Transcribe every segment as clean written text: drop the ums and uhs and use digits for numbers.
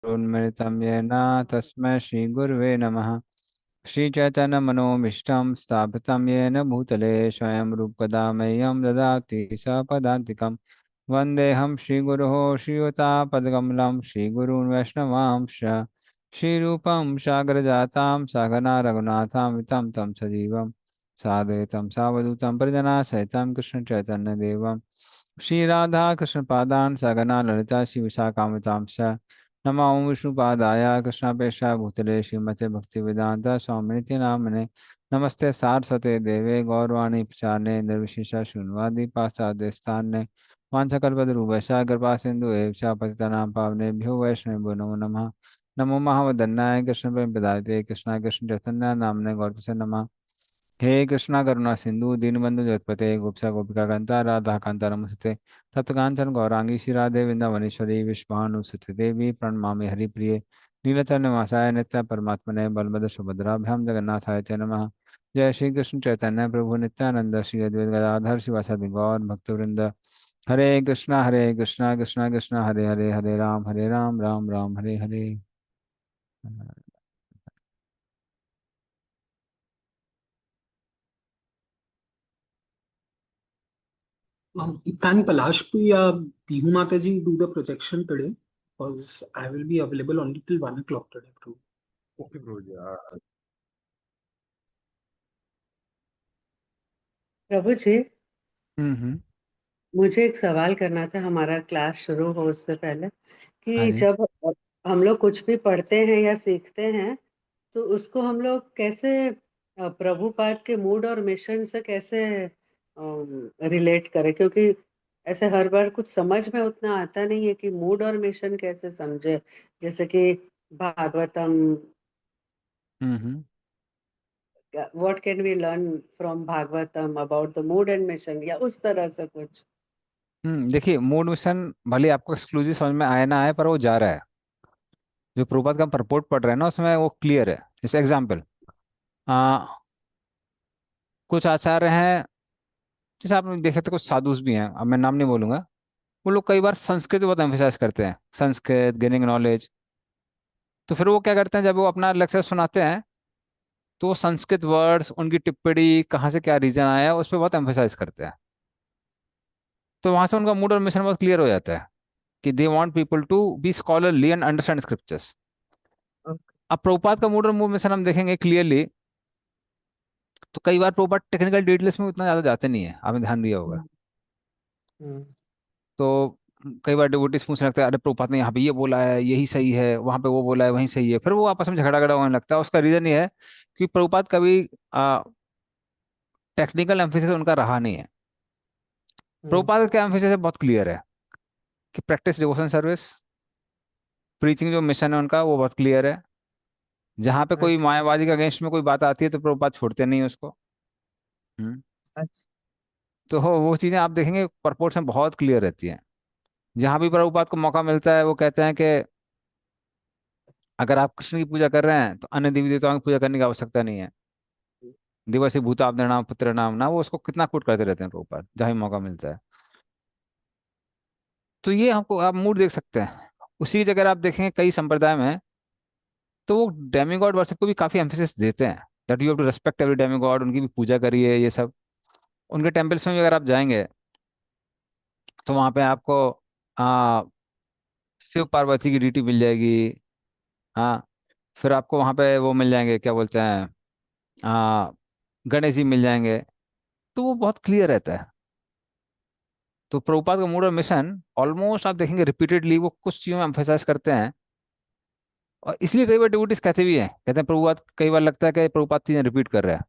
उन्मिलितं येन तस्मै श्रीगुर्वे नमः। श्रीचैतन्यमनोभीष्टं स्थापितं येन भूतले स्वयं रूपकदा मह्यं ददाति सपदान्तिकं। वन्देऽहं श्रीगुरोः श्रीयुतापदकमलं श्रीगुरून् वैष्णवांश्च। श्रीरूपं सागरजातां सहगना रघुनाथान्वितं तं सजीवं साद्वैतं सावधूतं परिजनासहितं कृष्णचैतन्यदेवं श्रीराधाकृष्णपादान् सहगना ललिता श्रीविशाखान्वितांश्च। नमो विष्णुपादाय कृष्णप्रेष्ठाय भूतले श्रीमते भक्तिवेदांत स्वामिनिति नामने। नमस्ते सारस्वते देवे गौरवाणी प्रचारणे निर्विशेष शून्यवादी पाश्चात्य स्थाने। वाञ्छकल्पतरुभ्यश्च कृपा सिन्धु एव च पतितानां पावनेभ्यो वैष्णवेभ्यो नमो नमः। नमो महावदन्नाय कृष्णप्रेमप्रदायते कृष्णाय कृष्णचैतन्य नामने गौरतसे नमः। हे कृष्णा करुणा सिंधु दीनबंधु जगत्पते गोपिका गोपिका कांता राधा कांता नमस्ते। तप्तकांचन गौरांगी श्री वृंदावनेश्वरी विश्वानुसुते देवी प्रणमामि हरिप्रिये। नीलचरण निवासाय नित्य परमात्मने बलभद्र सुभद्राभ्याम जगन्नाथाय च नमः। जय श्री कृष्ण चैतन्य प्रभु नित्यानंद श्री अद्वैत गदाधर शिवासादि गौर भक्तवृंद। हरे Krishna Krishna Krishna Hare Hare Hare Ram Ram Ram Hare Hare. Can Palashpu or Bihu Mataji do the projection today? Because I will be available only till 1 o'clock today, bro. Okay, bro. प्रभु जी, हम्म। मुझे एक सवाल करना था हमारा क्लास शुरू हो उससे पहले हाँ कि जी। जब हम लोग कुछ भी पढ़ते हैं या सीखते हैं तो उसको हम लोग कैसे प्रभुपाद के मूड और मिशन से कैसे रिलेट करें, क्योंकि ऐसे हर बार कुछ समझ में उतना आता नहीं है कि मूड और मिशन कैसे समझे। जैसे कि Bhagavatam, hmm. What can we learn from Bhagavatam about the mood and mission, या उस तरह से कुछ। देखिए मूड मिशन भले आपको एक्सक्लूसिव समझ में आए ना आए पर वो जा रहा है। जो प्रभुपाद का परपोर्ट पढ़ रहे हैं ना उसमें वो क्लियर है। जैसे एग्जाम्पल, आ कुछ आचार्य हैं, जैसे आप देख सकते हैं, कुछ साधुस भी हैं, अब मैं नाम नहीं बोलूंगा। वो लोग कई बार संस्कृत बहुत एम्फेसाइज करते हैं, संस्कृत गेनिंग नॉलेज। तो फिर वो क्या करते हैं, जब वो अपना लेक्चर सुनाते हैं तो वो संस्कृत वर्ड्स, उनकी टिप्पणी, कहाँ से क्या रीजन आया है, उस पर बहुत एम्फेसाइज करते हैं। तो वहां से उनका मूड और मिशन बहुत क्लियर हो जाता है कि they want people to be scholarly and understand scriptures. अब प्रभुपाद का मूड और मिशन हम देखेंगे क्लियरली, तो कई बार प्रभुपाद टेक्निकल डिटेल्स में उतना ज्यादा जाते नहीं है, आपने ध्यान दिया होगा। हम्म। तो कई बार डिवोटीज पूछने लगता है, अरे प्रभुपाद ने यहाँ पे ये बोला है यही सही है, वहां पे वो बोला है वही सही है, फिर वो आपस में झगड़ा झगड़ा होने लगता है। उसका रीजन ये है कि प्रभुपाद कभी टेक्निकल एम्फेसिस उनका रहा नहीं है। हम्म। प्रभुपाद का एम्फेसिस है बहुत क्लियर है कि प्रैक्टिस डिवोशन सर्विस, प्रीचिंग जो मिशन है उनका वो बहुत क्लियर है। जहाँ पे कोई अच्छा। मायावादी के अगेंस्ट में कोई बात आती है तो प्रभुपाद छोड़ते नहीं उसको। हम्म। अच्छा। तो वो चीजें आप देखेंगे परपोर्ट्स में बहुत क्लियर रहती हैं। जहाँ भी प्रभुपाद को मौका मिलता है वो कहते हैं कि अगर आप कृष्ण की पूजा कर रहे हैं तो अन्य देवी देवताओं की पूजा करने की आवश्यकता नहीं है। दिवसी भूताब्द नाम पुत्र नाम ना, वो उसको कितना कोट करते रहते हैं प्रभुपाद जहाँ भी मौका मिलता है। तो ये हमको आप मूड देख सकते हैं। उसी की जगह आप देखेंगे कई संप्रदाय में तो वो डेमीगॉड वर्शिप को भी काफी एम्फेसिस देते हैं, that you have to respect every demigod, उनकी भी पूजा करिए ये सब। उनके टेम्पल्स में भी अगर आप जाएंगे तो वहाँ पे आपको आ, शिव पार्वती की डीटी मिल जाएगी। हाँ, फिर आपको वहाँ पे वो मिल जाएंगे, क्या बोलते हैं, आ, गणेश जी मिल जाएंगे। तो वो बहुत क्लियर रहता है। तो प्रभुपाद का मूड और मिशन ऑलमोस्ट आप देखेंगे रिपीटेडली वो कुछ चीज़ों में एम्फेसाइज करते हैं। और इसलिए कई बार डिवोटीज कहते भी हैं, कहते हैं प्रभुपाद, कई बार लगता है कि प्रभुपाद चीजें रिपीट कर रहे हैं।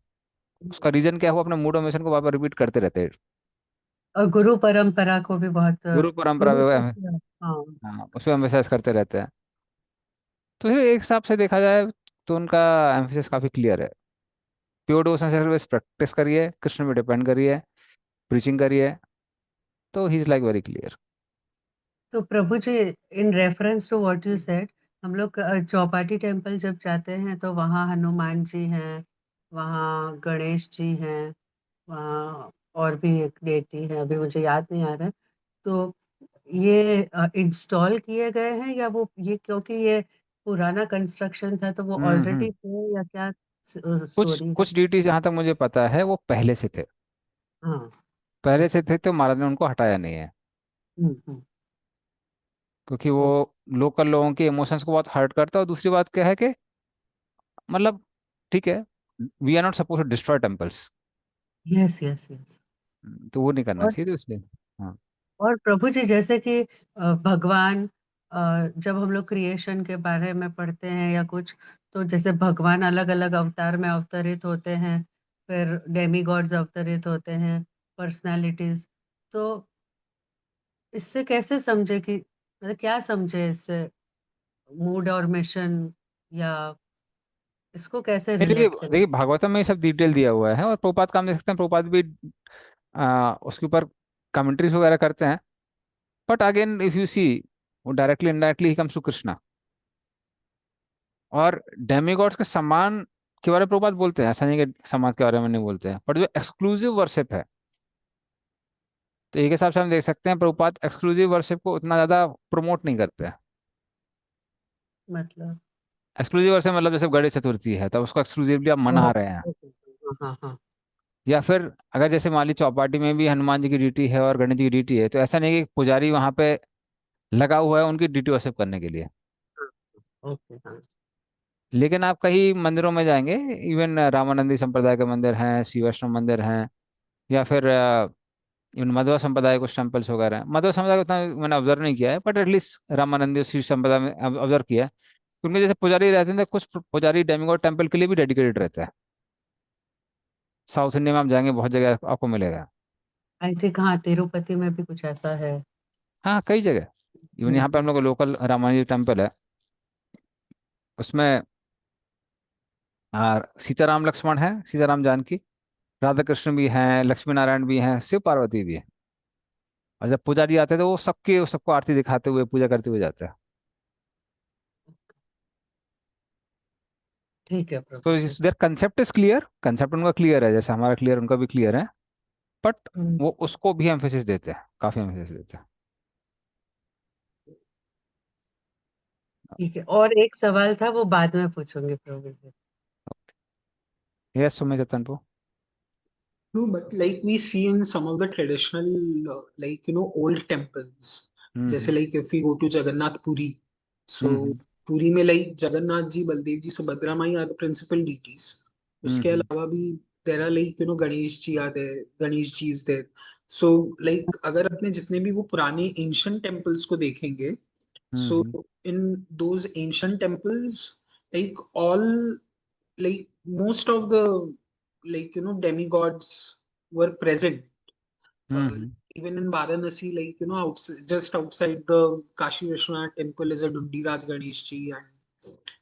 उसका रीजन क्या है, वो अपने मूड और मिशन को बार बार रिपीट करते रहते हैं। और गुरु परंपरा को भी बहुत गुरु परंपरा गुरु पे शिष्य, हाँ। हाँ उस पर एम्फेसाइज करते रहते हैं। तो फिर एक हिसाब से देखा जाए तो उनका एम्फेसिस काफी क्लियर है। प्योर डिवोशन सर्विस प्रैक्टिस करिए, कृष्ण पे डिपेंड करिए, प्रीचिंग करिए, तो he is like very clear. तो Prabhu ji, in reference to what you said, हम लोग चौपाटी टेम्पल जब जाते हैं तो वहाँ हनुमान जी हैं, वहाँ गणेश जी हैं, वहाँ और भी एक डेटी है, अभी मुझे याद नहीं आ रहा है। तो ये इंस्टॉल किए गए हैं या वो ये क्योंकि ये पुराना कंस्ट्रक्शन था तो वो हम्म। ऑलरेडी थे या क्या कुछ स्टोरी है? कुछ ड्यूटी जहाँ तक मुझे पता है वो पहले से थे। हाँ। पहले से थे तो महाराज ने उनको हटाया नहीं है, हम्म। क्योंकि वो लोकल लोगों के इमोशंस को बहुत हर्ट करता है। और दूसरी बात क्या है कि मतलब, ठीक है, we are not suppose to destroy temples, yes yes yes. तो वो नहीं करना और चाहिए, तो इसलिए। हाँ। और प्रभु जी जैसे कि भगवान, जब हम लोग क्रिएशन के बारे में पढ़ते हैं या कुछ, तो जैसे भगवान अलग अलग अवतार में अवतरित होते हैं, फिर डेमी गॉड्स अवतरित होते हैं, पर्सनालिटीज। तो इससे कैसे समझे कि मतलब क्या समझे इससे, मूड और मिशन, या इसको कैसे नहीं, देखिए रिलेट करें? देखिए, भागवतम में ये सब डिटेल दिया हुआ है, और प्रभुपाद का हम देख सकते हैं, प्रभुपाद भी उसके ऊपर कमेंट्रीज वगैरह करते हैं। But again if you see, वो directly indirectly he comes to Krishna. और डेमीगॉड्स के सम्मान के बारे में प्रभुपाद बोलते हैं, ऐसा नहीं कि सम्मान के बारे में नहीं बोलते हैं, बट जो एक्सक्लूसिव वर्शिप है, तो एक हिसाब से हम देख सकते हैं प्रभुपाद एक्सक्लूसिव वर्शिप को उतना ज्यादा प्रमोट नहीं करते हैं। मतलब एक्सक्लूसिव वर्शिप मतलब जैसे गणेश चतुर्थी है, तब उसको एक्सक्लूसिवली आप ओह, मना रहे हैं। ओके, हाँ हाँ हाँ। या फिर अगर जैसे मान ली चौपाटी में भी हनुमान जी की ड्यूटी है और गणेश जी की ड्यूटी है, तो ऐसा नहीं है कि पुजारी वहां पे लगा हुआ है उनकी ड्यूटी वर्शिप करने के लिए। हाँ, ओके हाँ। लेकिन आप कई मंदिरों में जाएंगे, इवन रामानंदी संप्रदाय के मंदिर हैं, श्री वैष्णव मंदिर हैं, या फिर इवन मध्वा संप्रदाय कुछ टेम्पल्स वगैरह हैं। मध्वा संप्रदाय को उतना मैंने ऑब्जर्व नहीं किया है, बट एटलीस्ट रामानंदी और श्री संप्रदाय में ऑब्जर्व किया है। उनके जैसे पुजारी रहते हैं, तो कुछ पुजारी डेमिगॉड टेम्पल के लिए भी डेडिकेटेड रहते हैं। साउथ इंडिया में आप जाएंगे, बहुत जगह आपको मिलेगा। आई थिंक हाँ, तिरुपति में भी कुछ ऐसा है। हाँ, कई जगह। इवन यहाँ पे हम हम्म। लोग लोकल रामानुजी टेम्पल है, उसमें सीताराम लक्ष्मण है, सीताराम जानकी, राधा कृष्ण भी हैं, लक्ष्मी नारायण भी हैं, शिव पार्वती भी है। और जब पुजारी आते हैं तो वो सबको आरती दिखाते हुए, पूजा करते हुए जाते हैं। ठीक है तो Prabhu ji. Their concept is clear, concept उनका क्लियर है, जैसे हमारा क्लियर उनका भी क्लियर है। बट हम्म, वो उसको भी एम्फेसिस देते हैं, काफी एम्फेसिस देते हैं। ठीक है, और एक सवाल था वो बाद में पूछूंगी प्रभु जी। यस, सुमे जतन। No, but like we see in some of the traditional, old temples, जैसे हम्म like if we go to Jagannath Puri, so हम्म पुरी में like Jagannath ji, Baldev ji, Subhadra my are the principal deities. हम्म उसके हम्म अलावा भी there are Ganesh ji are there, Ganesh ji is there. So like अगर अपने जितने भी वो पुराने ancient temples को देखेंगे, so hmm in those ancient temples, like all like most of the demigods were present, uh, hmm even in Varanasi, just outside the Kashi Vishwanath temple is a Dundiraj Ganesh ji, and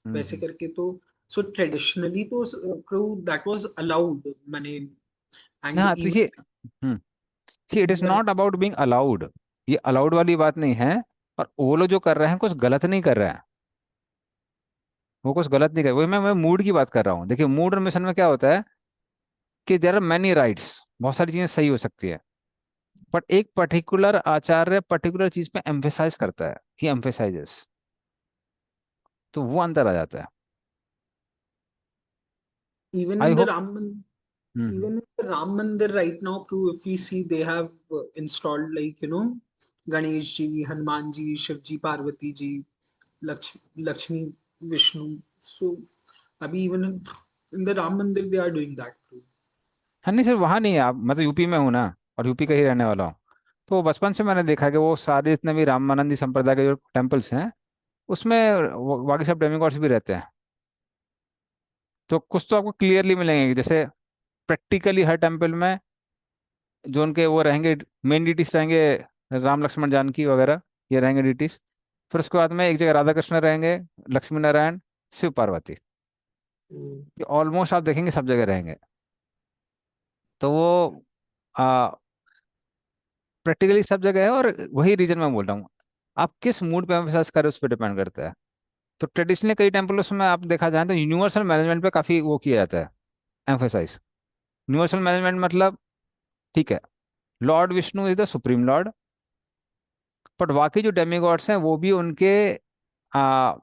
वैसे हम्म। करके तो so traditionally तो that was allowed माने, and हाँ, तो even ये see it in is the not about being allowed. ये allowed वाली बात नहीं है। और वो लोग जो कर रहे हैं कुछ गलत नहीं कर रहे हैं, वो कुछ गलत नहीं कर रहे। वही मैं मूड की बात कर रहा हूँ। देखिए, मूड और मिशन में क्या होता है कि देयर आर मैनी राइट्स, बहुत सारी चीजें सही हो सकती है, बट एक पर्टिकुलर आचार्य पर्टिकुलर चीज पे एम्फेसाइज करता है, ही एम्फेसाइजेस, तो वो अंतर आ जाता है। even I in the hope. Hmm even in the Ram Mandir right now, Prue, if we see, they have installed Ganesh ji, Hanuman ji, Shiv ji, Parvati ji, Lakshmi, Vishnu. So abhi even in the Ram Mandir they are doing that too. हाँ, नहीं sir, वहाँ नहीं है। आप, मैं तो UP में हूँ ना, और यूपी का ही रहने वाला हूँ। तो बचपन से मैंने देखा कि वो सारे जितने भी रामानंदी संप्रदाय के जो टेम्पल्स हैं, उसमें बाकी सब डेमिगॉड्स भी रहते हैं। तो कुछ तो आपको क्लियरली मिलेंगे, जैसे प्रैक्टिकली हर टेम्पल में जो उनके वो रहेंगे, मेन डिटीज रहेंगे, राम लक्ष्मण जानकी वगैरह, ये रहेंगे डिटीज। फिर उसके बाद में एक जगह राधा कृष्ण रहेंगे, लक्ष्मी नारायण, शिव पार्वती, हम्म, ये ऑलमोस्ट आप देखेंगे सब जगह रहेंगे। तो वो प्रैक्टिकली सब जगह है। और वही रीजन मैं बोल रहा हूँ, आप किस मूड पे एम्फेसाइज करें उस पर डिपेंड करता है। तो ट्रेडिशनली कई टेम्पल्स में आप देखा जाए तो यूनिवर्सल मैनेजमेंट पे काफी वो किया जाता है, एम्फेसाइज। यूनिवर्सल मैनेजमेंट मतलब, ठीक है, Lord Vishnu is the supreme Lord, but बाकी जो डेमिगॉड्स हैं वो भी उनके आ,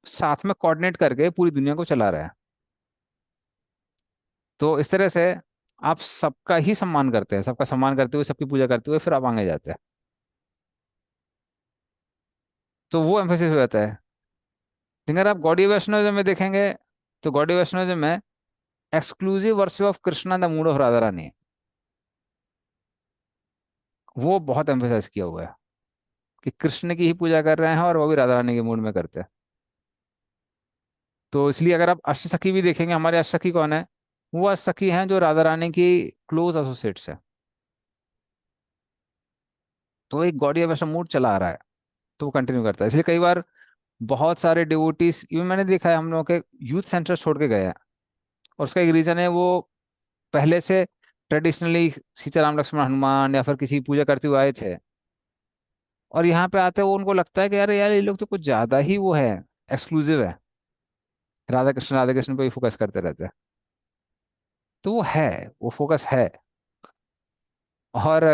साथ में कोऑर्डिनेट करके पूरी दुनिया को चला रहे हैं। तो इस तरह से आप सबका ही सम्मान करते हैं, सबका सम्मान करते हुए, सबकी पूजा करते हुए फिर आप आगे जाते हैं। तो वो एम्फेसिस हो जाता है। लेकिन अगर आप गौड़ीय वैष्णविज्म में देखेंगे तो गौड़ीय वैष्णविज्म में exclusive worship of Krishna the mood of Radha Rani, वो बहुत एम्फेसाइज किया हुआ है कि कृष्ण की ही पूजा कर रहे हैं और वो भी राधा रानी के मूड में करते हैं। तो इसलिए अगर आप अष्टसखी भी देखेंगे, हमारे अष्टसखी कौन है? वो अष्टसखी हैं जो राधा रानी की क्लोज एसोसिएट्स है। तो एक गॉडी वैसा मूड चला आ रहा है, तो वो कंटिन्यू करता है। इसलिए कई बार बहुत सारे डिवोटीज, इवन मैंने देखा है, हम लोग के यूथ सेंटर छोड़ के गए हैं। और उसका एक रीजन है, वो पहले से ट्रेडिशनली सीताराम लक्ष्मण हनुमान या फिर किसी की पूजा करते हुए आए थे, और यहाँ पे आते हुए उनको लगता है कि अरे यार ये लोग तो कुछ ज्यादा ही वो है, एक्सक्लूसिव है, राधा कृष्ण पे ही फोकस करते रहते हैं। तो वो है, वो फोकस है। और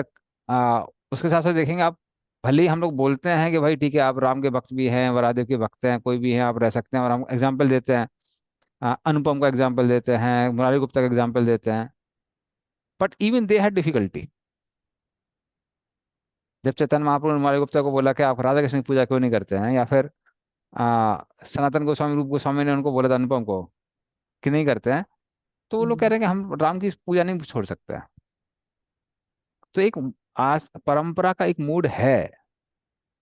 उसके हिसाब से देखेंगे आप, भले ही हम लोग बोलते हैं कि भाई ठीक है आप राम के भक्त भी हैं, वरादेव के भक्त हैं, कोई भी हैं आप रह सकते हैं, और हम एग्जाम्पल देते हैं, अनुपम का एग्जाम्पल देते हैं, मुरारी गुप्ता का एग्जाम्पल देते हैं, but even they had difficulty. जब चैतन्य महाप्रभु ने मुरारी गुप्ता को बोला कि आप राधा कृष्ण की पूजा क्यों नहीं करते हैं, या फिर सनातन गोस्वामी रूप गोस्वामी ने उनको बोला था अनुपम को कि नहीं करते हैं, तो वो लोग कह हम्म। रहे हैं कि हम राम की पूजा नहीं छोड़ सकते हैं। तो एक आज परंपरा का एक मूड है।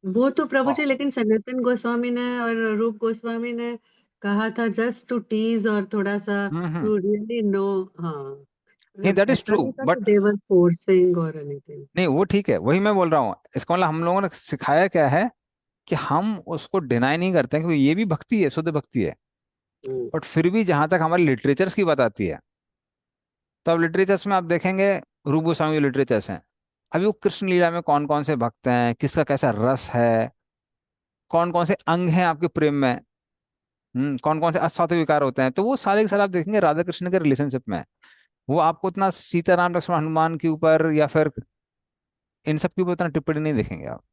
वो तो प्रभु और- जी, लेकिन सनातन गोस्वामी ने और रूप गोस्वामी ने कहा था जस्ट टू टीज, और थोड़ा सा हम्म। To really no. हाँ, नहीं, मतलब दैट इज ऐसा ट्रू, नहीं था कि बट दे वर फोर्सिंग और एनीथिंग। नहीं वो ठीक है, वही मैं बोल रहा हूँ। इसका मतलब हम लोगों ने सिखाया क्या है कि हम उसको डिनाई नहीं करते हैं, क्योंकि ये भी भक्ति है, शुद्ध भक्ति है। बट फिर भी जहां तक हमारे लिटरेचर्स की बात आती है, तो अब लिटरेचर्स में आप देखेंगे, रूप गोस्वामी लिटरेचर्स हैं, अभी वो कृष्ण लीला में कौन कौन से भक्त हैं, किसका कैसा रस है, कौन कौन से अंग हैं आपके प्रेम में, कौन कौन से असात्विक विकार होते हैं, तो वो सारे के सारे आप देखेंगे राधा कृष्ण के रिलेशनशिप में है। वो आपको उतना सीताराम लक्ष्मण हनुमान के ऊपर या फिर इन सब के ऊपर उतना टिप्पणी नहीं देखेंगे आप।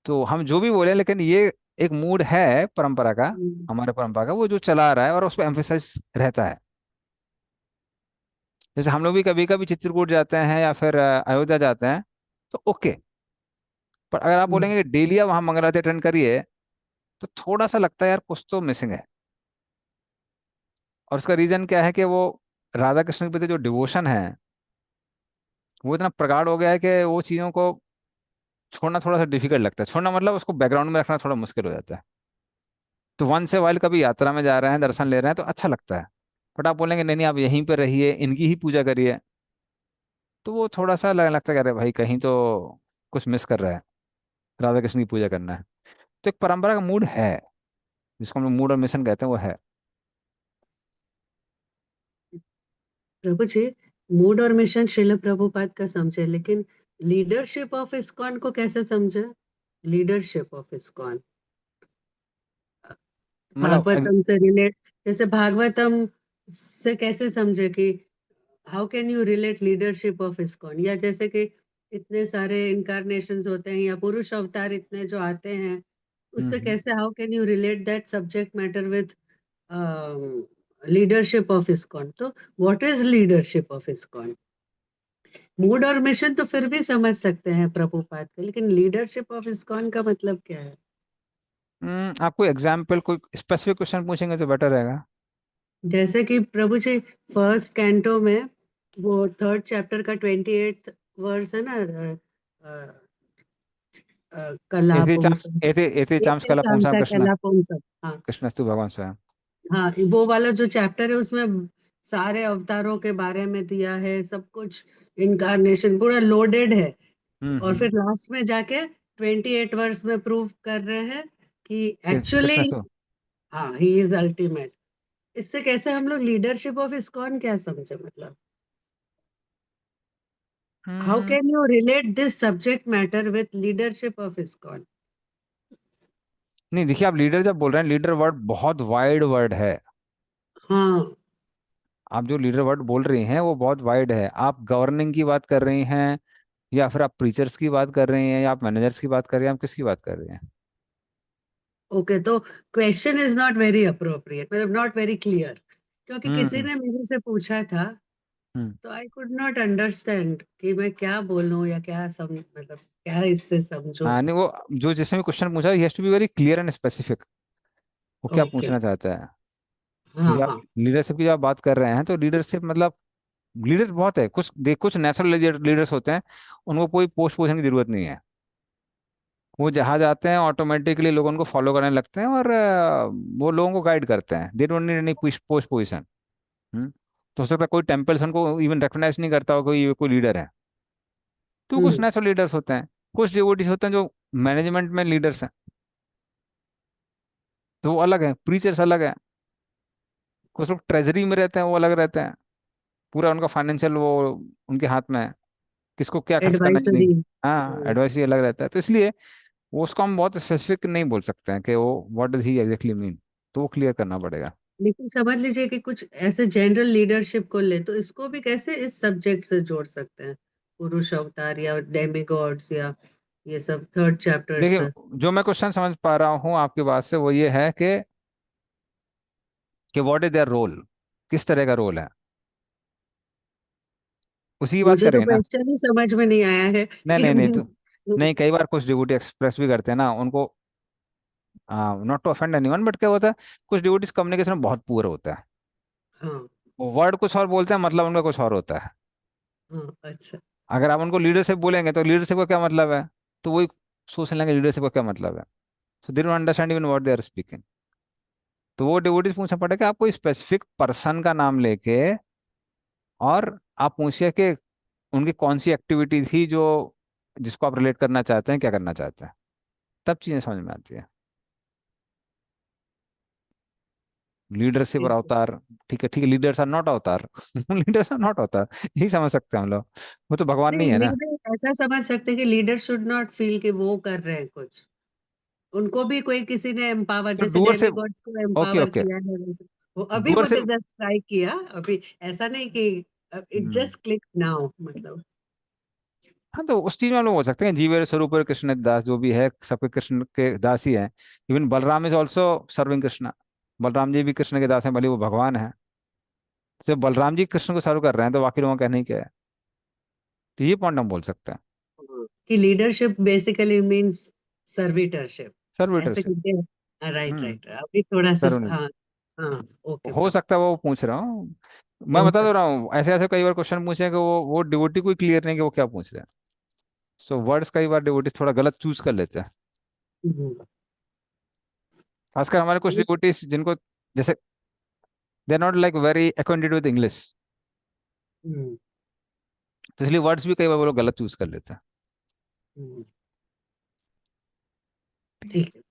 तो हम जो भी बोले, लेकिन ये एक मूड है परंपरा का, हमारे परंपरा का, वो जो चला आ रहा है और उस पर एम्फेसाइज रहता है। जैसे हम लोग भी कभी कभी चित्रकूट जाते हैं या फिर अयोध्या जाते हैं, तो ओके। पर अगर आप बोलेंगे कि डेली आप वहाँ मंगल आरती अटेंड करिए, तो थोड़ा सा लगता है यार कुछ तो मिसिंग है। और उसका रीजन क्या है कि वो राधा कृष्ण के प्रति जो डिवोशन है वो इतना प्रगाढ़ हो गया है कि वो चीज़ों को छोड़ना थोड़ा सा डिफिकल्ट लगता है। छोड़ना मतलब उसको बैकग्राउंड में रखना थोड़ा मुश्किल हो जाता है। तो वन से वाइल कभी यात्रा में जा रहे हैं, दर्शन ले रहे हैं, तो अच्छा लगता है। बट आप बोलेंगे नहीं नहीं आप यहीं पे रहिए, इनकी ही पूजा करिए, तो वो थोड़ा सा लगने लगता है कि अरे भाई कहीं तो कुछ मिस कर रहा है, राधा कृष्ण की पूजा करना है। तो एक परंपरा का मूड है, जिसको हम लोग मूड और मिशन कहते हैं, वो है। प्रभु जी, मूड और मिशन श्रील प्रभुपाद का समझे, लेकिन लीडरशिप ऑफ इस्कॉन को कैसे समझे? लीडरशिप ऑफ इस्कॉन मतलब भागवतम से रिलेट, जैसे भागवतम से कैसे समझे कि how can you relate leadership of ISKCON, या जैसे कि इतने सारे इनकारनेशंस होते हैं या पुरुष अवतार इतने जो आते हैं, हम्म उससे हम्म। कैसे, how can you relate that subject matter with leadership of ISKCON? तो what is leadership of ISKCON? Mood और मिशन तो फिर भी समझ सकते हैं प्रभुपाद का, लेकिन लीडरशिप ऑफ इस्कॉन का मतलब क्या है? आपको एग्जाम्पल कोई स्पेसिफिक क्वेश्चन पूछेंगे तो बेटर रहेगा। जैसे कि प्रभु जी, फर्स्ट कैंटो में वो थर्ड चैप्टर का 28th वर्स है ना, एथे चाम्स कलापुंसक, एथे एथे चाम्स एते कला पुंसाम चामसा कृष्ण, कलापुंसक। हाँ, कृष्णस्तु भगवान स्वयं। हाँ, वो वाला जो चैप्टर है उसमें सारे अवतारों के बारे में दिया है, सब कुछ इनकारनेशन पूरा लोडेड है। और हम्म। फिर लास्ट में जाके 28 वर्स में प्रूव कर रहे हैं कि एक्चुअली, कृष्णस्तु। हाँ, ही इज अल्टीमेट। इससे कैसे हम लोग लीडरशिप ऑफ इस्कॉन क्या समझे, मतलब how hmm. Can you relate this subject matter with leadership of ISKCON? नहीं देखिए, आप लीडर जब बोल रहे हैं, लीडर वर्ड बहुत वाइड वर्ड है। हाँ। आप जो लीडर वर्ड बोल रही हैं वो बहुत वाइड है। आप गवर्निंग की बात कर रही हैं, या फिर आप प्रीचर्स की बात कर रहे हैं, या आप मैनेजर्स की बात कर रहे हैं, आप किसकी बात कर रहे हैं? ओके, तो question is not very appropriate, मतलब नॉट वेरी क्लियर, क्योंकि किसी हम्म। ने मेरे से पूछा था, हम्म। तो आई कुड नॉट अंडरस्टैंड कि मैं क्या बोलूं या क्या मतलब क्या इससे समझूं। हाँ नहीं, वो जो जिसने भी क्वेश्चन पूछा, he has to be very clear and specific, वो क्या ओके। पूछना चाहता है। हाँ जब आप हाँ। लीडरशिप की जब आप बात कर रहे हैं, तो लीडरशिप मतलब लीडर्स बहुत है, कुछ नेचुरल लीडर्स होते हैं, उनको कोई पोस्ट पोजीशन की जरूरत नहीं है। वो जहाँ जाते हैं ऑटोमेटिकली लोग उनको फॉलो करने लगते हैं, और वो लोगों को गाइड करते हैं, they don't need any post position. तो हो सकता है कोई टेम्पल्स उनको इवन रिकॉग्नाइज नहीं करता हो कोई कोई लीडर है। तो कुछ हम्म। नेचुरल लीडर्स होते हैं, कुछ डिवोटीज होते हैं जो मैनेजमेंट में लीडर्स हैं, तो वो अलग है, प्रीचर्स अलग है। कुछ लोग ट्रेजरी में रहते हैं, वो अलग रहते हैं, पूरा उनका फाइनेंशियल वो उनके हाथ में है, किसको क्या खर्च करना है नहीं। एडवाइजरी। हाँ, एडवाइस अलग रहता है, तो इसलिए वो उसको हम बहुत स्पेसिफिक नहीं बोल सकते हैं कि वो what does he exactly mean, तो वो क्लियर करना पड़ेगा। लेकिन समझ लीजिए कि कुछ ऐसे जनरल लीडरशिप को ले, तो इसको भी कैसे इस सब्जेक्ट से जोड़ सकते हैं, पुरुष अवतार या डेमिगॉड्स या ये सब थर्ड चैप्टर देखिए, से। जो मैं क्वेश्चन समझ पा रहा हूँ आपकी बात से, वो ये है कि व्हाट इज देयर रोल, किस तरह का रोल है, उसी की बात मुझे तो करेंगे ना। क्वेश्चन ही समझ में नहीं आया है नहीं कि नहीं नहीं, तो नहीं, कई बार कुछ डिवोटी एक्सप्रेस भी करते हैं ना उनको, not to offend anyone, but क्या होता है, कुछ डिवोटीज कम्युनिकेशन में बहुत पुअर होता है, हाँ वो वर्ड कुछ और बोलते हैं, मतलब उनका कुछ और होता है। हाँ। अच्छा। अगर आप उनको लीडरशिप बोलेंगे तो लीडरशिप का क्या मतलब है, तो वही सोचने लगे लीडरशिप का क्या मतलब है, so they don't understand even what they are speaking. तो वो डिवोटीज पूछना पड़ेगा कि आप कोई स्पेसिफिक पर्सन का नाम लेके, और आप पूछिए कि उनकी कौन सी एक्टिविटी थी जो जिसको आप रिलेट करना चाहते हैं, क्या करना चाहते हैं, तब चीजें समझ में आती है। लीडरशिप और ठीक है। अवतार, ठीक है, लीडर्स आर नॉट अवतार लीडर्स आर नॉट अवतार, यही समझ सकते हैं हम लोग, वो तो भगवान नहीं नहीं, है ना। लीडर ऐसा समझ सकते हैं कि लीडर शुड नॉट फील कि वो कर रहे हैं कुछ, उनको भी कोई किसी ने एम्पावर, तो जैसे डूअर से, डेमिगॉड्स को ओके एम्पावर ओके, किया है वैसे। वो अभी डूअर से, मुझे जस्ट स्ट्राइक किया अभी, ऐसा नहीं कि it hmm, just click now मतलब। हाँ, तो उस चीज में हम लोग हो सकते हैं, जीवेर स्वरूप कृष्ण दास जो भी है, सबके कृष्ण के दास ही हैं। Even Balram is also serving Krishna, Balram ji भी कृष्ण के दास हैं, भले वो भगवान है। सिर्फ बलराम जी कृष्ण को सर्व कर रहे हैं, तो बाकी लोगों का कहना ही क्या है, तो ये पॉइंट हम बोल सकते हैं, कि लीडरशिप बेसिकली मींस सर्विटरशिप, ऐसे सर्वेटरशिप। करके। राइट हम्म। राइट, अभी थोड़ा सा सर्व, हाँ। हाँ। ओके हो प्रभु। सकता है वो पूछ रहा हूँ, मैं हो बता दो रहा सकता। हूँ, ऐसे ऐसे कई बार क्वेश्चन पूछे हैं कि वो डिवोटी को क्लियर नहीं कि वो क्या पूछ रहे हैं। सो वर्ड्स कई बार डिवोटी थोड़ा गलत चूज कर लेते हैं, हम्म। खासकर हमारे कुछ डिवोटीज जिनको, जैसे they are not like very acquainted with English, hmm. तो इसलिए वर्ड्स भी कई बार वो लोग गलत चूज कर लेते हैं। हम्म। ठीक है। ठीक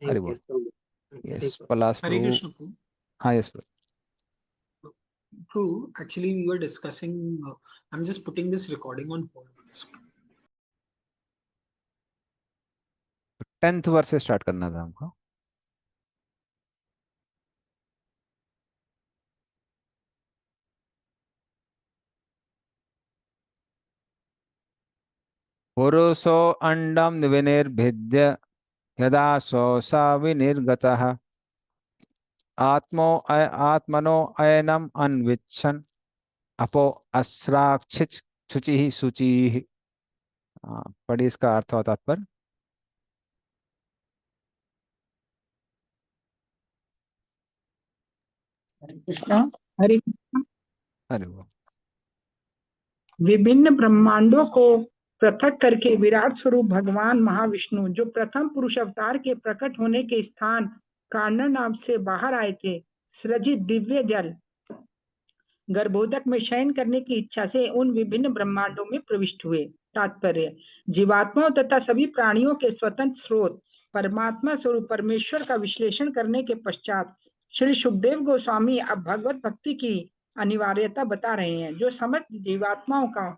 है। हरि थैंक यू बोल। So much. यस, ठीक है। पलाश Hare प्रभु। Krishna. Prabhu. हाँ, yes. True. Actually, we were discussing. I'm just putting this recording on hold. 10th वर्ष से स्टार्ट करना था हमको। पुरुषो अंडम विनिर्भिद्य, यदा सोऽसा विनिर्गतः, आत्मनो अयनम अन्विच्छन्, अपो अस्राक्षिच शुचि शुचि। पढ़िए इसका अर्थ और तात्पर्य। कृष्णा। हरि। अरे वो, विभिन्न ब्रह्मांडों को पृथक करके विराट स्वरूप भगवान महाविष्णु, जो प्रथम पुरुष अवतार के प्रकट होने के स्थान कारण नाम से बाहर आए थे, सृजित दिव्य जल गर्भोदक में शयन करने की इच्छा से उन विभिन्न ब्रह्मांडों में प्रविष्ट हुए। तात्पर्य: जीवात्माओं तथा सभी प्राणियों के स्वतंत्र स्रोत परमात्मा स्वरूप परमेश्वर का विश्लेषण करने के पश्चात श्री सुखदेव गोस्वामी अब भगवत भक्ति की अनिवार्यता बता रहे हैं, जो समस्त जीवात्माओं का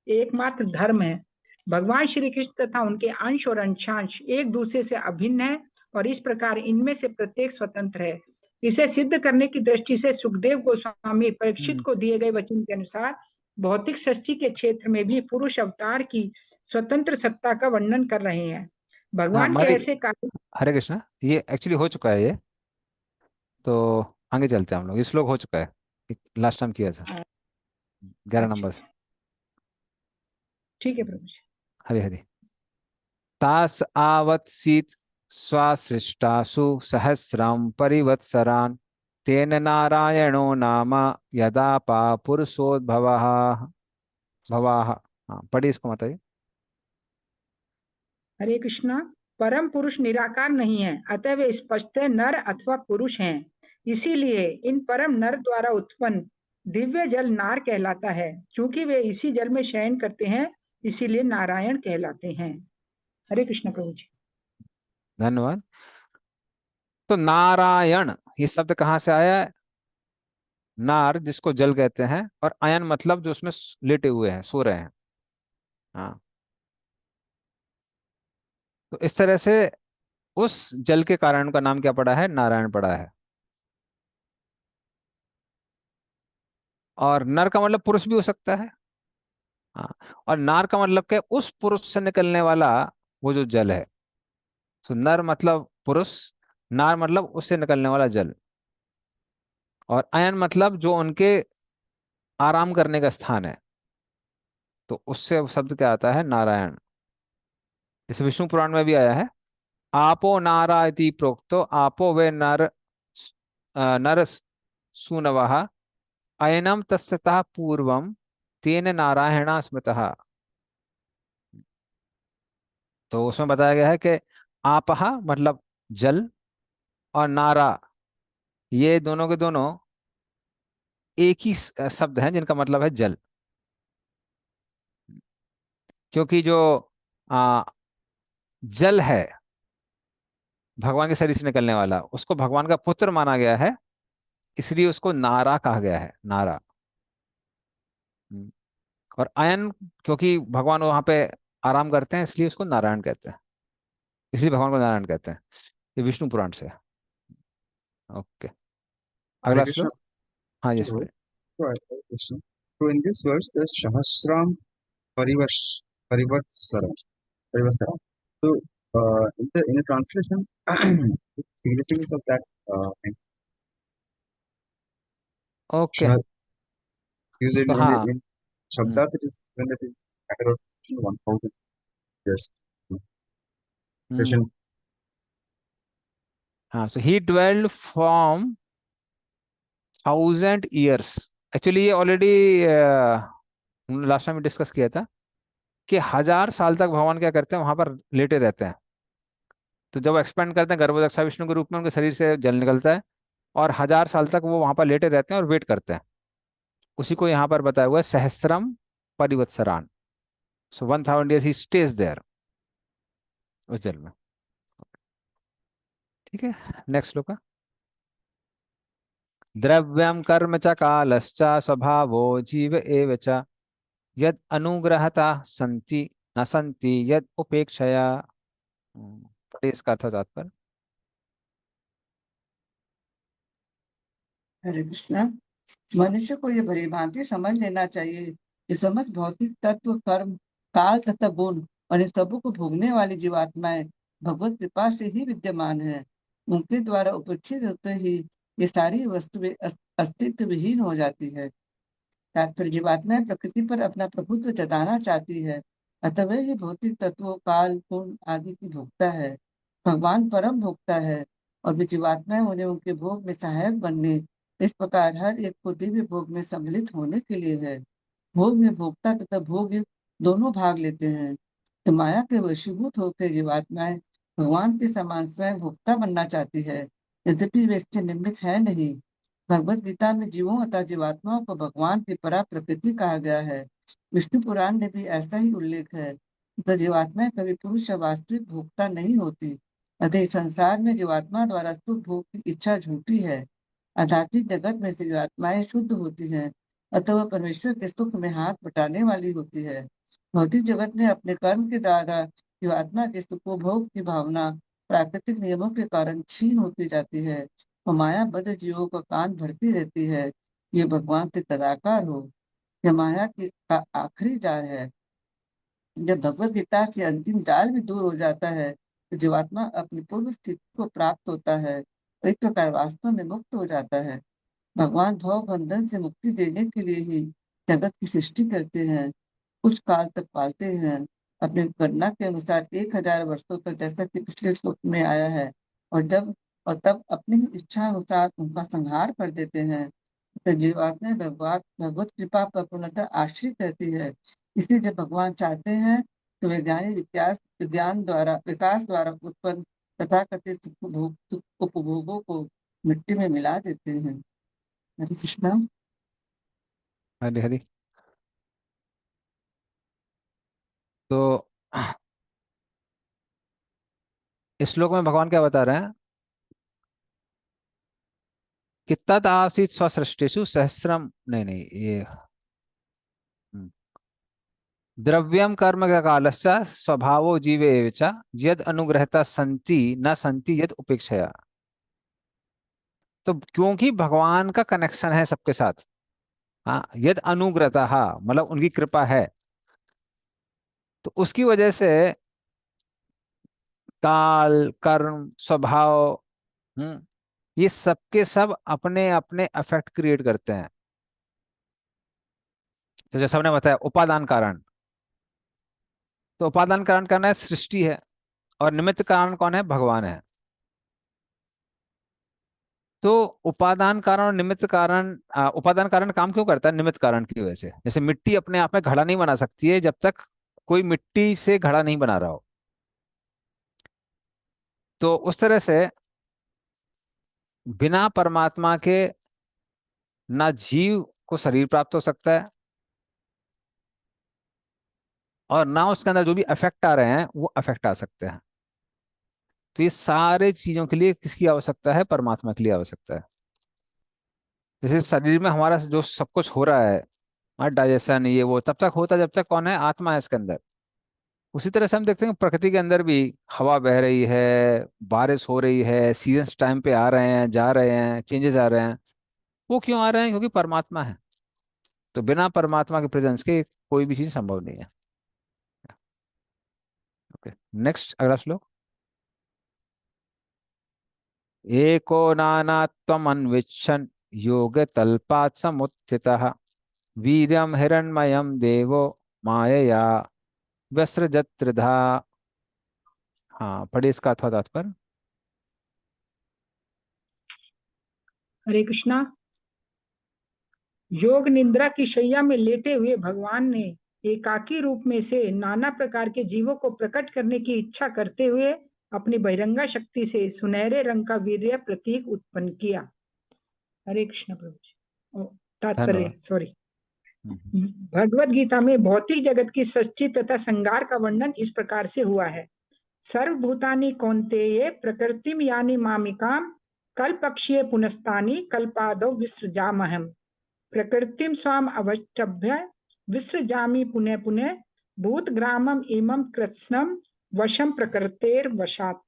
एकमात्र धर्म है। भगवान श्री कृष्ण तथा उनके अंश और अंशांश एक दूसरे से अभिन्न है, और इस प्रकार इनमें से प्रत्येक स्वतंत्र है। इसे सिद्ध करने की दृष्टि से सुखदेव गोस्वामी परीक्षित हम्म, को दिए गए वचन के अनुसार भौतिक सृष्टि के क्षेत्र में भी पुरुष अवतार की स्वतंत्र सत्ता का वर्णन कर रहे हैं। हाँ भगवान के मारे, ऐसे कार्य। हरे कृष्णा, ये एक्चुअली हो चुका है ये, तो आगे चलते हैं हम लोग। ये श्लोक हो चुका है, लास्ट टाइम किया था, 11 नंबर से। अच्छा, ठीक है प्रभु जी। हरे हरे। तास आवत्सीत स्वसृष्टासु सहस्रम परिवत्सरान तेन नारायणो नाम यदा पा पुरुषोद्भवः भवाः। हाँ पढ़िए इसको माता जी। हरे कृष्णा। परम पुरुष निराकार नहीं है, अतः वे स्पष्ट नर अथवा पुरुष हैं। इसीलिए इन परम नर द्वारा उत्पन्न दिव्य जल नार कहलाता है। क्योंकि वे इसी जल में शयन करते हैं, इसीलिए नारायण कहलाते हैं। हरे कृष्ण प्रभु जी। धन्यवाद। तो नारायण ये शब्द कहाँ से आया है? नार जिसको जल कहते हैं, और अयन मतलब जो उसमें लेटे हुए हैं, सो रहे हैं। हाँ, तो इस तरह से उस जल के कारण का नाम क्या पड़ा है? नारायण पड़ा है। और नर का मतलब पुरुष भी हो सकता है। हाँ, और नार का मतलब क्या? उस पुरुष से निकलने वाला वो जो जल है। तो नर मतलब पुरुष, नार मतलब उससे निकलने वाला जल, और अयन मतलब जो उनके आराम करने का स्थान है। तो उससे शब्द क्या आता है? नारायण। जैसे विष्णु पुराण में भी आया है, आपो नारा इति प्रोक्तो आपो वे नर नर सूनवः अयनम तस्यतः पूर्वम तेन नारायण स्मृतः। तो उसमें बताया गया है कि आपहा मतलब जल, और नारा, ये दोनों के दोनों एक ही शब्द हैं जिनका मतलब है जल। क्योंकि जो आ, जल है भगवान के शरीर से निकलने वाला, उसको भगवान का पुत्र माना गया है, इसलिए उसको नारा कहा गया है, नारा। हम्म। और अयन, क्योंकि भगवान वहां पे आराम करते हैं, इसलिए उसको नारायण कहते हैं, इसलिए भगवान को नारायण कहते हैं। ये विष्णु पुराण से है। ओके, Hare अगला Krishna. श्लोक। हाँ जी, So, right, Hare Krishna. So in this verse, the Sahasram Parivatsaram. Parivatsaram. So in the translation, the significance of that okay. Shah is तो हाँ, in hmm, Shabdat, it is when it is matter of 1000 years. Hmm, Question. हाँ, सो ही dwelled from 1000 years। Actually ये already last time discuss किया था कि 1000 साल तक भगवान क्या करते हैं? वहां पर लेटे रहते हैं। तो जब एक्सपेंड करते हैं गर्भोदक्षा विष्णु के रूप में, उनके शरीर से जल निकलता है, और 1000 साल तक वो वहां पर लेटे रहते हैं और वेट करते हैं। उसी को यहाँ पर बताया हुआ है, सहस्त्रम परिवत्सरान। सो 1000 years ही स्टेज देयर, उस जल में। ठीक है, नेक्स्ट श्लोक। द्रव्यम कर्म च कालश्च स्वभावो जीव एव च यद अनुग्रहता संति न संति यद उपेक्षया। पढ़िए इसका अर्थ तात्पर्य। हरे कृष्णा। मनुष्य को यह भली भांति समझ लेना चाहिए कि समस्त भौतिक तत्व, कर्म, काल तथा गुण और इन सबों को भोगने वाली जीवात्माएं भगवत कृपा से ही विद्यमान है। उनके द्वारा उपेक्षित होते ही ये सारी वस्तुएं अस्तित्व विहीन हो जाती है। तात्पर्य, जीवात्माएं प्रकृति पर अपना प्रभुत्व जताना चाहती है, अतः वह ही भौतिक तत्वों, काल, गुण आदि की भोक्ता है। भगवान परम भोक्ता है और वे जीवात्माएं उन्हें उनके भोग में सहायक बनने, इस प्रकार हर एक को दिव्य भोग में सम्मिलित होने के लिए है। भोग में भोक्ता तथा भोग दोनों भाग लेते हैं। तो माया के वशीभूत होकर जीवात्माएं भगवान के समान स्वयं भोक्ता बनना चाहती है, यद्यपि वे इससे निमित्त है नहीं। भगवत गीता में जीवों अतः जीवात्माओं को भगवान की परा प्रकृति कहा गया है। विष्णु पुराण में भी ऐसा ही उल्लेख है। तथा जीवात्माएं कभी पुरुष या वास्तविक भोक्ता नहीं होती। अतः इस संसार में जीवात्मा द्वारा सुख भोग की इच्छा झूठी है। आध्यात्मिक जगत में से जीवात्माएं शुद्ध होती हैं, अतः वह परमेश्वर के सुख में हाथ बटाने वाली होती है। भौतिक जगत में अपने कर्म के द्वारा जीवात्मा के सुखोभोग की भावना प्राकृतिक नियमों के कारण क्षीण होती जाती है और माया बद्ध जीवों का कान भरती रहती है। ये भगवान से तदाकार हो। यह माया का आखिरी जाल है। जब भगवत गीता से अंतिम जाल भी दूर हो जाता है तो जीवात्मा अपनी पूर्व स्थिति को प्राप्त होता है और इस प्रकार वास्तव में मुक्त हो जाता है। भगवान भव बंधन से मुक्ति देने के लिए ही जगत की सृष्टि करते हैं, कुछ काल तक पालते हैं अपनी गणना के अनुसार 1000 वर्षों तक, जैसा कि पिछले श्लोक में आया है, और तब अपनी ही इच्छा अनुसार उनका संहार कर देते हैं। तो जीवात्मा भगवत कृपा पर पूर्णतः आश्रित रहती है। इसलिए जब भगवान चाहते हैं तो वैज्ञानिक विकास द्वारा उत्पन्न तथाकथित उपभोगों को मिट्टी में मिला देते हैं। हरे कृष्णा। हरी हरी। तो इस श्लोक में भगवान क्या बता रहे हैं कि तद आसीत स्वसृष्टिषु सहस्रम, नहीं नहीं ये हम्म, द्रव्यम कर्म कालश्च स्वभावो जीवे एव च यद अनुग्रहता संति न संति यद उपेक्षया। तो क्योंकि भगवान का कनेक्शन है सबके साथ, हाँ, यद अनुग्रहता, हाँ मतलब उनकी कृपा है, तो उसकी वजह से काल कर्म स्वभाव, ये सबके सब अपने अपने अफेक्ट क्रिएट करते हैं। तो जैसा हमने बताया उपादान कारण, तो उपादान कारण कौन है? सृष्टि है। और निमित्त कारण कौन है? भगवान है। तो उपादान कारण और निमित्त कारण, उपादान कारण काम क्यों करता है? निमित्त कारण की वजह से। जैसे मिट्टी अपने आप में घड़ा नहीं बना सकती है जब तक कोई मिट्टी से घड़ा नहीं बना रहा हो। तो उस तरह से बिना परमात्मा के ना जीव को शरीर प्राप्त हो सकता है, और ना उसके अंदर जो भी अफेक्ट आ रहे हैं वो अफेक्ट आ सकते हैं। तो ये सारे चीजों के लिए किसकी आवश्यकता है? परमात्मा के लिए आवश्यकता है। जैसे शरीर में हमारा जो सब कुछ हो रहा है, डाइजेशन ये वो, तब तक होता है जब तक कौन है? आत्मा है इसके अंदर। उसी तरह से हम देखते हैं प्रकृति के अंदर भी हवा बह रही है, बारिश हो रही है, सीजन्स टाइम पे आ रहे हैं जा रहे हैं, चेंजेस आ रहे हैं। वो क्यों आ रहे हैं? क्योंकि परमात्मा है। तो बिना परमात्मा के प्रेजेंस के कोई भी चीज संभव नहीं है। ओके, नेक्स्ट अगला श्लोक। एको नानात्वमन्विच्छन् योग तल्पात् समुत्थितः वीर्यं हिरण्मयं देवो मायया व्यसृजत् त्रिधा। हाँ, पढ़िए इसका अथवा तात्पर्य। हरे कृष्णा। योग निद्रा की शैया में लेटे हुए भगवान ने एकाकी रूप में से नाना प्रकार के जीवों को प्रकट करने की इच्छा करते हुए अपनी बहिरंगा शक्ति से सुनहरे रंग का वीर्य प्रतीक उत्पन्न किया। हरे कृष्ण प्रभु जी। तात्पर्य, धन्यवाद। सॉरी। हम्म, भगवत गीता में भौतिक जगत की सृष्टि तथा संगार का वर्णन इस प्रकार से हुआ है। सर्वभूतानि कौन्तेय प्रकृतिम यानि मामिकाम कल्पक्षये पुनस्तानि कल्पादौ विसृजामहम् प्रकृतिम स्वाम अवष्टभ्य विसृजामि पुनः पुनः भूतग्रामम इमं कृत्स्नम वशम प्रकृतेर वशात।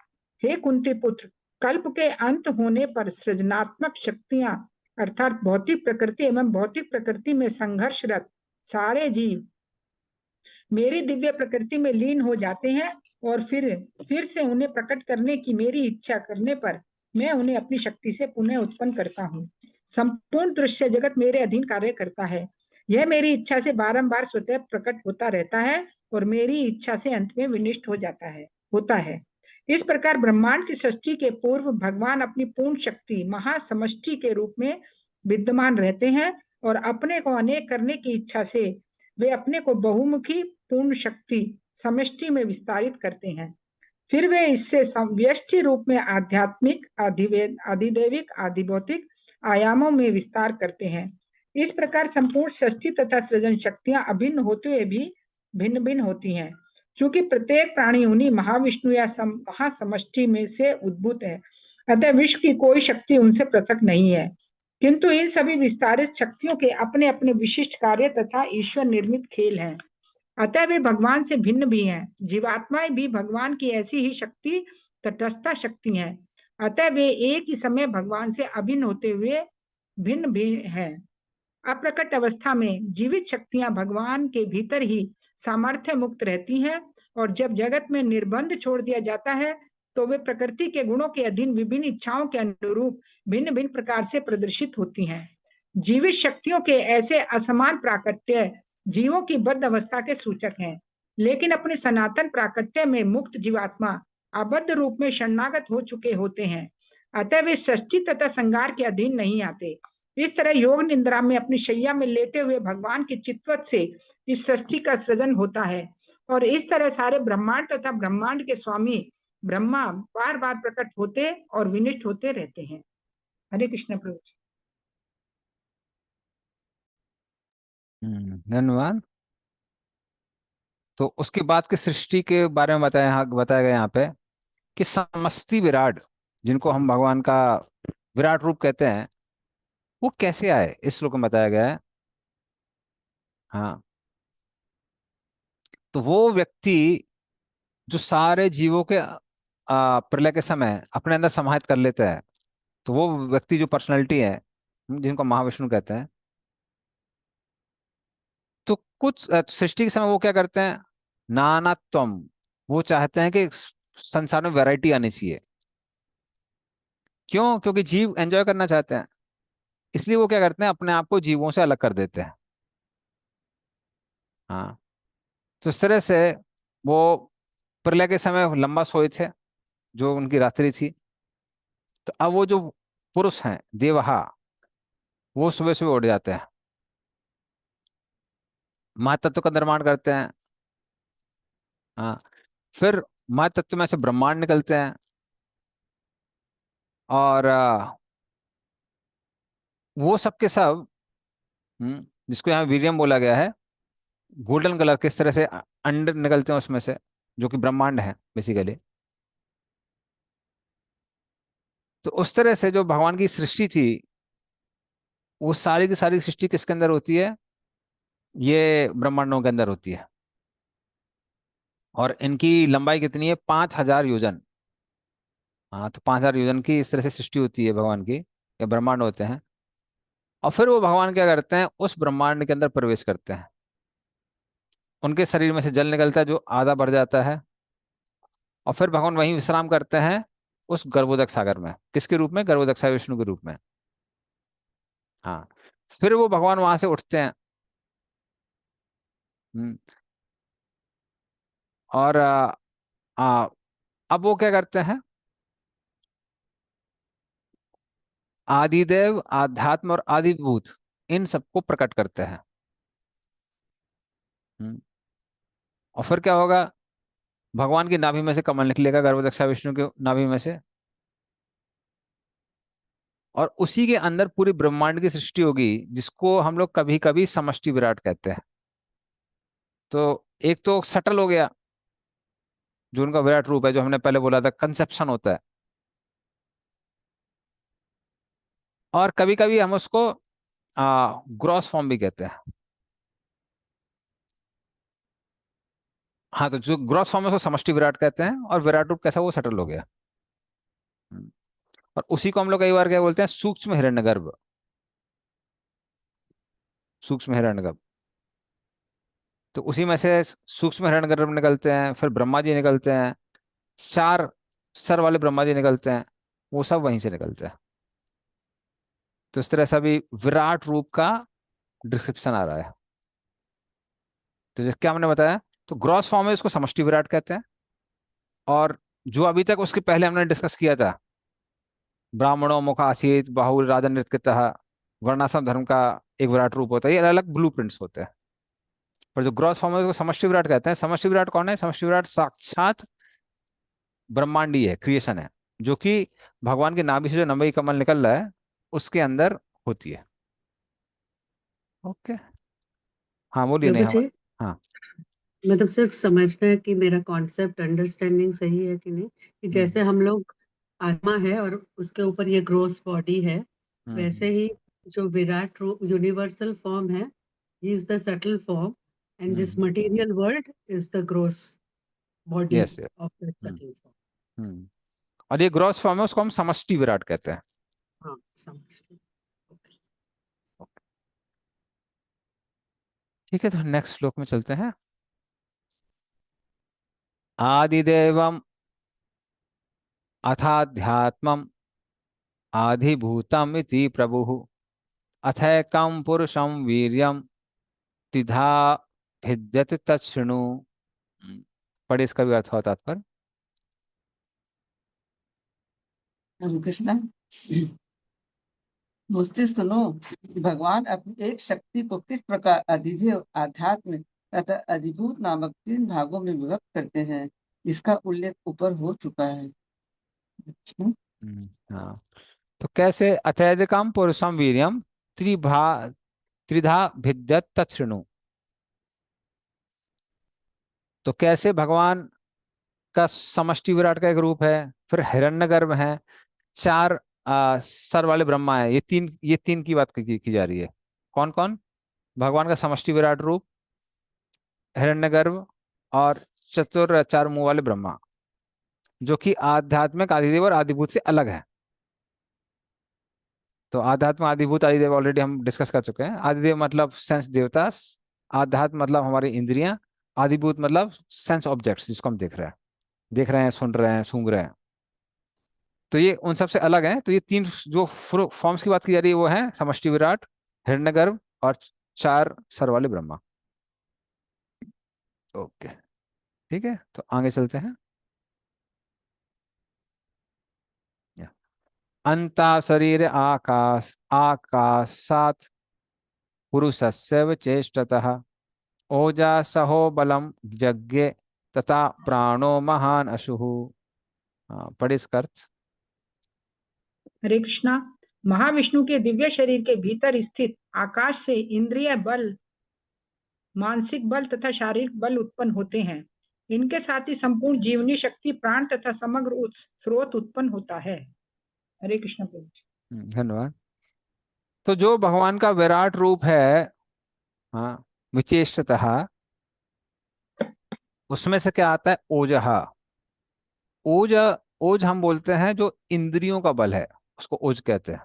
हे कुंती पुत्र, कल्प के अंत होने पर सृजनात्मक शक्तियां अर्थात भौतिक प्रकृति एवं भौतिक प्रकृति में संघर्षरत सारे जीव मेरी दिव्य प्रकृति में लीन हो जाते हैं, और फिर से उन्हें प्रकट करने की मेरी इच्छा करने पर मैं उन्हें अपनी शक्ति से पुनः उत्पन्न करता हूँ। संपूर्ण दृश्य जगत मेरे अधीन कार्य करता है। यह मेरी इच्छा से बारंबार स्वतः प्रकट होता रहता है और मेरी इच्छा से अंत में विनिष्ट होता है। इस प्रकार ब्रह्मांड की सृष्टि के पूर्व भगवान अपनी पूर्ण शक्ति महासमष्टि के रूप में विद्यमान रहते हैं, और अपने को अनेक करने की इच्छा से वे अपने को बहुमुखी पूर्ण शक्ति समष्टि में विस्तारित करते हैं। फिर वे इससे व्यष्टि रूप में आध्यात्मिक, अधिदैविक, आधिभौतिक आयामों में विस्तार करते हैं। इस प्रकार संपूर्ण सृष्टि तथा सृजन शक्तियां अभिन्न होते हुए भी भिन्न भिन्न होती हैं, क्योंकि प्रत्येक प्राणी उन्हीं महाविष्णु या महासमष्टि में से उद्भूत है। अतः विश्व की कोई शक्ति उनसे पृथक नहीं है, किंतु इन सभी विस्तारित शक्तियों के अपने अपने विशिष्ट कार्य तथा ईश्वर निर्मित खेल हैं। अतः वे भगवान से भिन्न भी हैं। जीवात्माएं भी भगवान की ऐसी ही शक्ति तटस्था शक्ति हैं। अतः वे एक ही समय भगवान से अभिन्न होते हुए भिन्न भी हैं। अप्रकट अवस्था में जीवित शक्तियां भगवान के भीतर ही सामर्थ्य मुक्त रहती हैं, और जब जगत में निर्बंध छोड़ दिया जाता है तो वे प्रकृति के गुणों के अधीन विभिन्न इच्छाओं के अनुरूप भिन्न भिन्न प्रकार से प्रदर्शित होती हैं। जीवित शक्तियों के ऐसे असमान प्राकट्य जीवों की बद्ध अवस्था के सूचक हैं, लेकिन अपने सनातन प्राकट्य में मुक्त जीवात्मा आबद्ध रूप में शरणागत हो चुके होते हैं, अतः वे सृष्टि तथा संगार के अधीन नहीं आते। इस तरह योग निद्रा में अपनी शैया में लेटे हुए भगवान के चित्तवत से इस सृष्टि का सृजन होता है, और इस तरह सारे ब्रह्मांड तथा ब्रह्मांड के स्वामी ब्रह्मा बार बार प्रकट होते और विनिष्ट होते रहते हैं। हरे कृष्ण प्रभु। धन्यवाद। तो उसके बाद की सृष्टि के बारे में बताया गया यहाँ पे कि समष्टि विराट, जिनको हम भगवान का विराट रूप कहते हैं, वो कैसे आए इस श्लोक में बताया गया है। हाँ, तो वो व्यक्ति जो सारे जीवों के प्रलय के समय अपने अंदर समाहित कर लेता है, तो वो व्यक्ति जो पर्सनैलिटी है जिनको महाविष्णु कहते हैं, तो कुछ सृष्टि के समय वो क्या करते हैं, नानात्वम, वो चाहते हैं कि संसार में वैरायटी आनी चाहिए। क्यों? क्योंकि जीव एंजॉय करना चाहते हैं, इसलिए वो क्या करते हैं, अपने आप को जीवों से अलग कर देते हैं। हाँ, तो इस तरह से वो प्रलय के समय लंबा सोए थे, जो उनकी रात्रि थी। तो अब वो जो पुरुष हैं देवहा, वो सुबह सुबह उठ जाते हैं, महातत्व का निर्माण करते हैं। हाँ, फिर महातत्व में से ब्रह्मांड निकलते हैं, और वो सब के सब, जिसको यहाँ वीर्यम बोला गया है, गोल्डन कलर किस तरह से अंड निकलते हैं उसमें से, जो कि ब्रह्मांड है बेसिकली। तो उस तरह से जो भगवान की सृष्टि थी, वो सारी की सारी सृष्टि किसके अंदर होती है, ये ब्रह्मांडों के अंदर होती है। और इनकी लंबाई कितनी है, 5000 योजन। हाँ, तो 5000 योजन की इस तरह से सृष्टि होती है भगवान की, ये ब्रह्मांड होते हैं। और फिर वो भगवान क्या करते हैं, उस ब्रह्मांड के अंदर प्रवेश करते हैं। उनके शरीर में से जल निकलता है जो आधा भर जाता है, और फिर भगवान वहीं विश्राम करते हैं उस गर्भोदक सागर में। किसके रूप में? गर्भोदक सागर विष्णु के रूप में। हाँ, फिर वो भगवान वहां से उठते हैं। हम्म, और अब वो क्या करते हैं, आदिदेव, आध्यात्म और आदिभूत, इन सबको प्रकट करते हैं। हम्म, और फिर क्या होगा, भगवान की नाभि में से कमल निकलेगा, गर्भदक्षा विष्णु के नाभि में से, और उसी के अंदर पूरी ब्रह्मांड की सृष्टि होगी, जिसको हम लोग कभी कभी समष्टि विराट कहते हैं। तो एक तो सटल हो गया, जो उनका विराट रूप है, जो हमने पहले बोला था कंसेप्शन होता है। और कभी कभी हम उसको ग्रॉस फॉर्म भी कहते हैं। हाँ, तो जो ग्रॉस फॉर्म है उसको समष्टि विराट कहते हैं, और विराट रूप कैसा, वो सटल हो गया। हम्म, और उसी को हम लोग कई बार क्या बोलते हैं, सूक्ष्म हिरण्यगर्भ। सूक्ष्म हिरण्यगर्भ, तो उसी में से सूक्ष्म हिरण्यगर्भ निकलते हैं, फिर ब्रह्मा जी निकलते हैं, 4 सर वाले ब्रह्मा जी निकलते हैं, वो सब वहीं से निकलते हैं। तो इस तरह से अभी विराट रूप का डिस्क्रिप्शन आ रहा है। तो जैसे क्या हमने बताया, तो ग्रॉस फॉर्म है, उसको समष्टि विराट कहते हैं। और जो अभी तक उसके पहले हमने डिस्कस किया था, ब्राह्मणों मुख आसीत बाहुल राजन नृत्यतः, वर्णाश्रम धर्म का एक विराट रूप होता है, ये अलग अलग ब्लू प्रिंट्स होते हैं। पर जो ग्रॉस फॉर्म है उसको समष्टि विराट कहते हैं। समष्टि विराट कौन है? समष्टि विराट साक्षात ब्रह्मांडी है, क्रिएशन है, जो कि भगवान के नाभि से जो नंबई कमल निकल रहा है उसके अंदर होती है। ओके, हाँ बोलिए। नहीं, प्रभु हम, जी, हाँ। मतलब सिर्फ समझना है कि मेरा कॉन्सेप्ट अंडरस्टैंडिंग सही है कि नहीं, कि जैसे हम लोग आत्मा है और उसके ऊपर ये ग्रोस बॉडी है, वैसे ही जो विराट रूप यूनिवर्सल फॉर्म है, he is the subtle form, and this material world is the gross body yes, yes. Of that subtle form. और ये ग्रॉस फॉर्म है, उसको हम समष्टि विराट कहते हैं। हाँ, समझ गई। ठीक है, तो नेक्स्ट श्लोक में चलते हैं। आदिदेवम अथाध्यात्मम आधिभूतम इति प्रभुः अथैकं पुरुषं वीर्यं त्रिधा भिद्यते तच्छृणु। पढ़े, इसका भी अर्थ होता तात्पर्य। हरे कृष्णा। मुझसे सुनो, भगवान अपनी एक शक्ति को किस प्रकार अधिदेव, आध्यात्म तथा अधिभूत नामक 3 भागों में विभक्त करते हैं, इसका उल्लेख ऊपर हो चुका है। कृष्ण। हाँ, तो कैसे अत्यधिकम पुरुषम वीर्यम त्रिधा भिद्यत तच्छृणु। तो कैसे भगवान का समष्टि विराट का एक रूप है, फिर हिरण्यगर्भ है, 4 सर वाले ब्रह्मा है, ये तीन की बात की जा रही है। कौन कौन? भगवान का समष्टि विराट रूप, हिरण्यगर्भ, और 4 मुंह वाले ब्रह्मा, जो कि आध्यात्मिक आदिदेव और आदिभूत से अलग है। तो आध्यात्म आदिभूत आदिदेव ऑलरेडी हम डिस्कस कर चुके हैं। आदिदेव मतलब सेंस देवता, आध्यात्म मतलब हमारी इंद्रियां, आदिभूत मतलब सेंस ऑब्जेक्ट्स जिसको हम देख रहे हैं, सुन रहे हैं, सूंघ रहे हैं। तो ये उन सबसे अलग है। तो ये 3 जो फॉर्म्स की बात की जा रही है वो है समष्टि विराट, हिरण्यगर्भ और 4 सर वाले ब्रह्मा। ओके, ठीक है, तो आगे चलते हैं। अंता शरीर आकाशात् पुरुषस्य चेष्टतः ओजसहो बलम यज्ञे तथा प्राणो महान अशुः। पढ़े इसका अर्थ। हरे कृष्णा। महाविष्णु के दिव्य शरीर के भीतर स्थित आकाश से इंद्रिय बल, मानसिक बल तथा शारीरिक बल उत्पन्न होते हैं। इनके साथ ही संपूर्ण जीवनी शक्ति, प्राण तथा समग्र स्रोत उत्पन्न होता है। हरे कृष्ण प्रभु। धन्यवाद। तो जो भगवान का विराट रूप है, हाँ, विचेष्टतः, उसमें से क्या आता है? ओजः। ओज ओज हम बोलते हैं जो इंद्रियों का बल है, उसको ओज कहते हैं।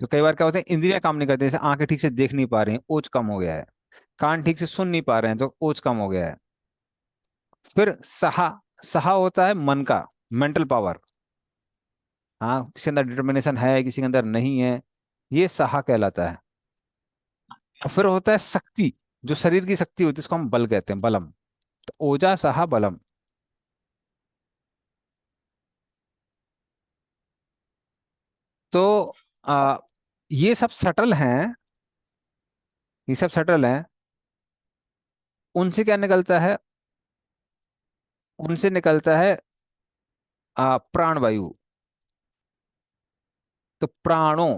तो कई बार क्या होता है, इंद्रियां काम नहीं करती, जैसे आंखें ठीक से देख नहीं पा रही हैं, ओज कम हो गया है। कान ठीक से सुन नहीं पा रहे हैं, तो ओज कम हो गया है। फिर सहा, सहा होता है मन का, मेंटल पावर। हाँ, किसी के अंदर डिटर्मिनेशन है, किसी के अंदर नहीं है, ये सहा कहलाता है। और फिर होता है शक्ति, जो शरीर की शक्ति होती है, उसको हम बल कहते हैं, बलम। तो ओजा सहा बलम। तो आ, ये सब सटल हैं, ये सब सटल हैं। उनसे क्या निकलता है? उनसे निकलता है प्राणवायु। तो प्राणों,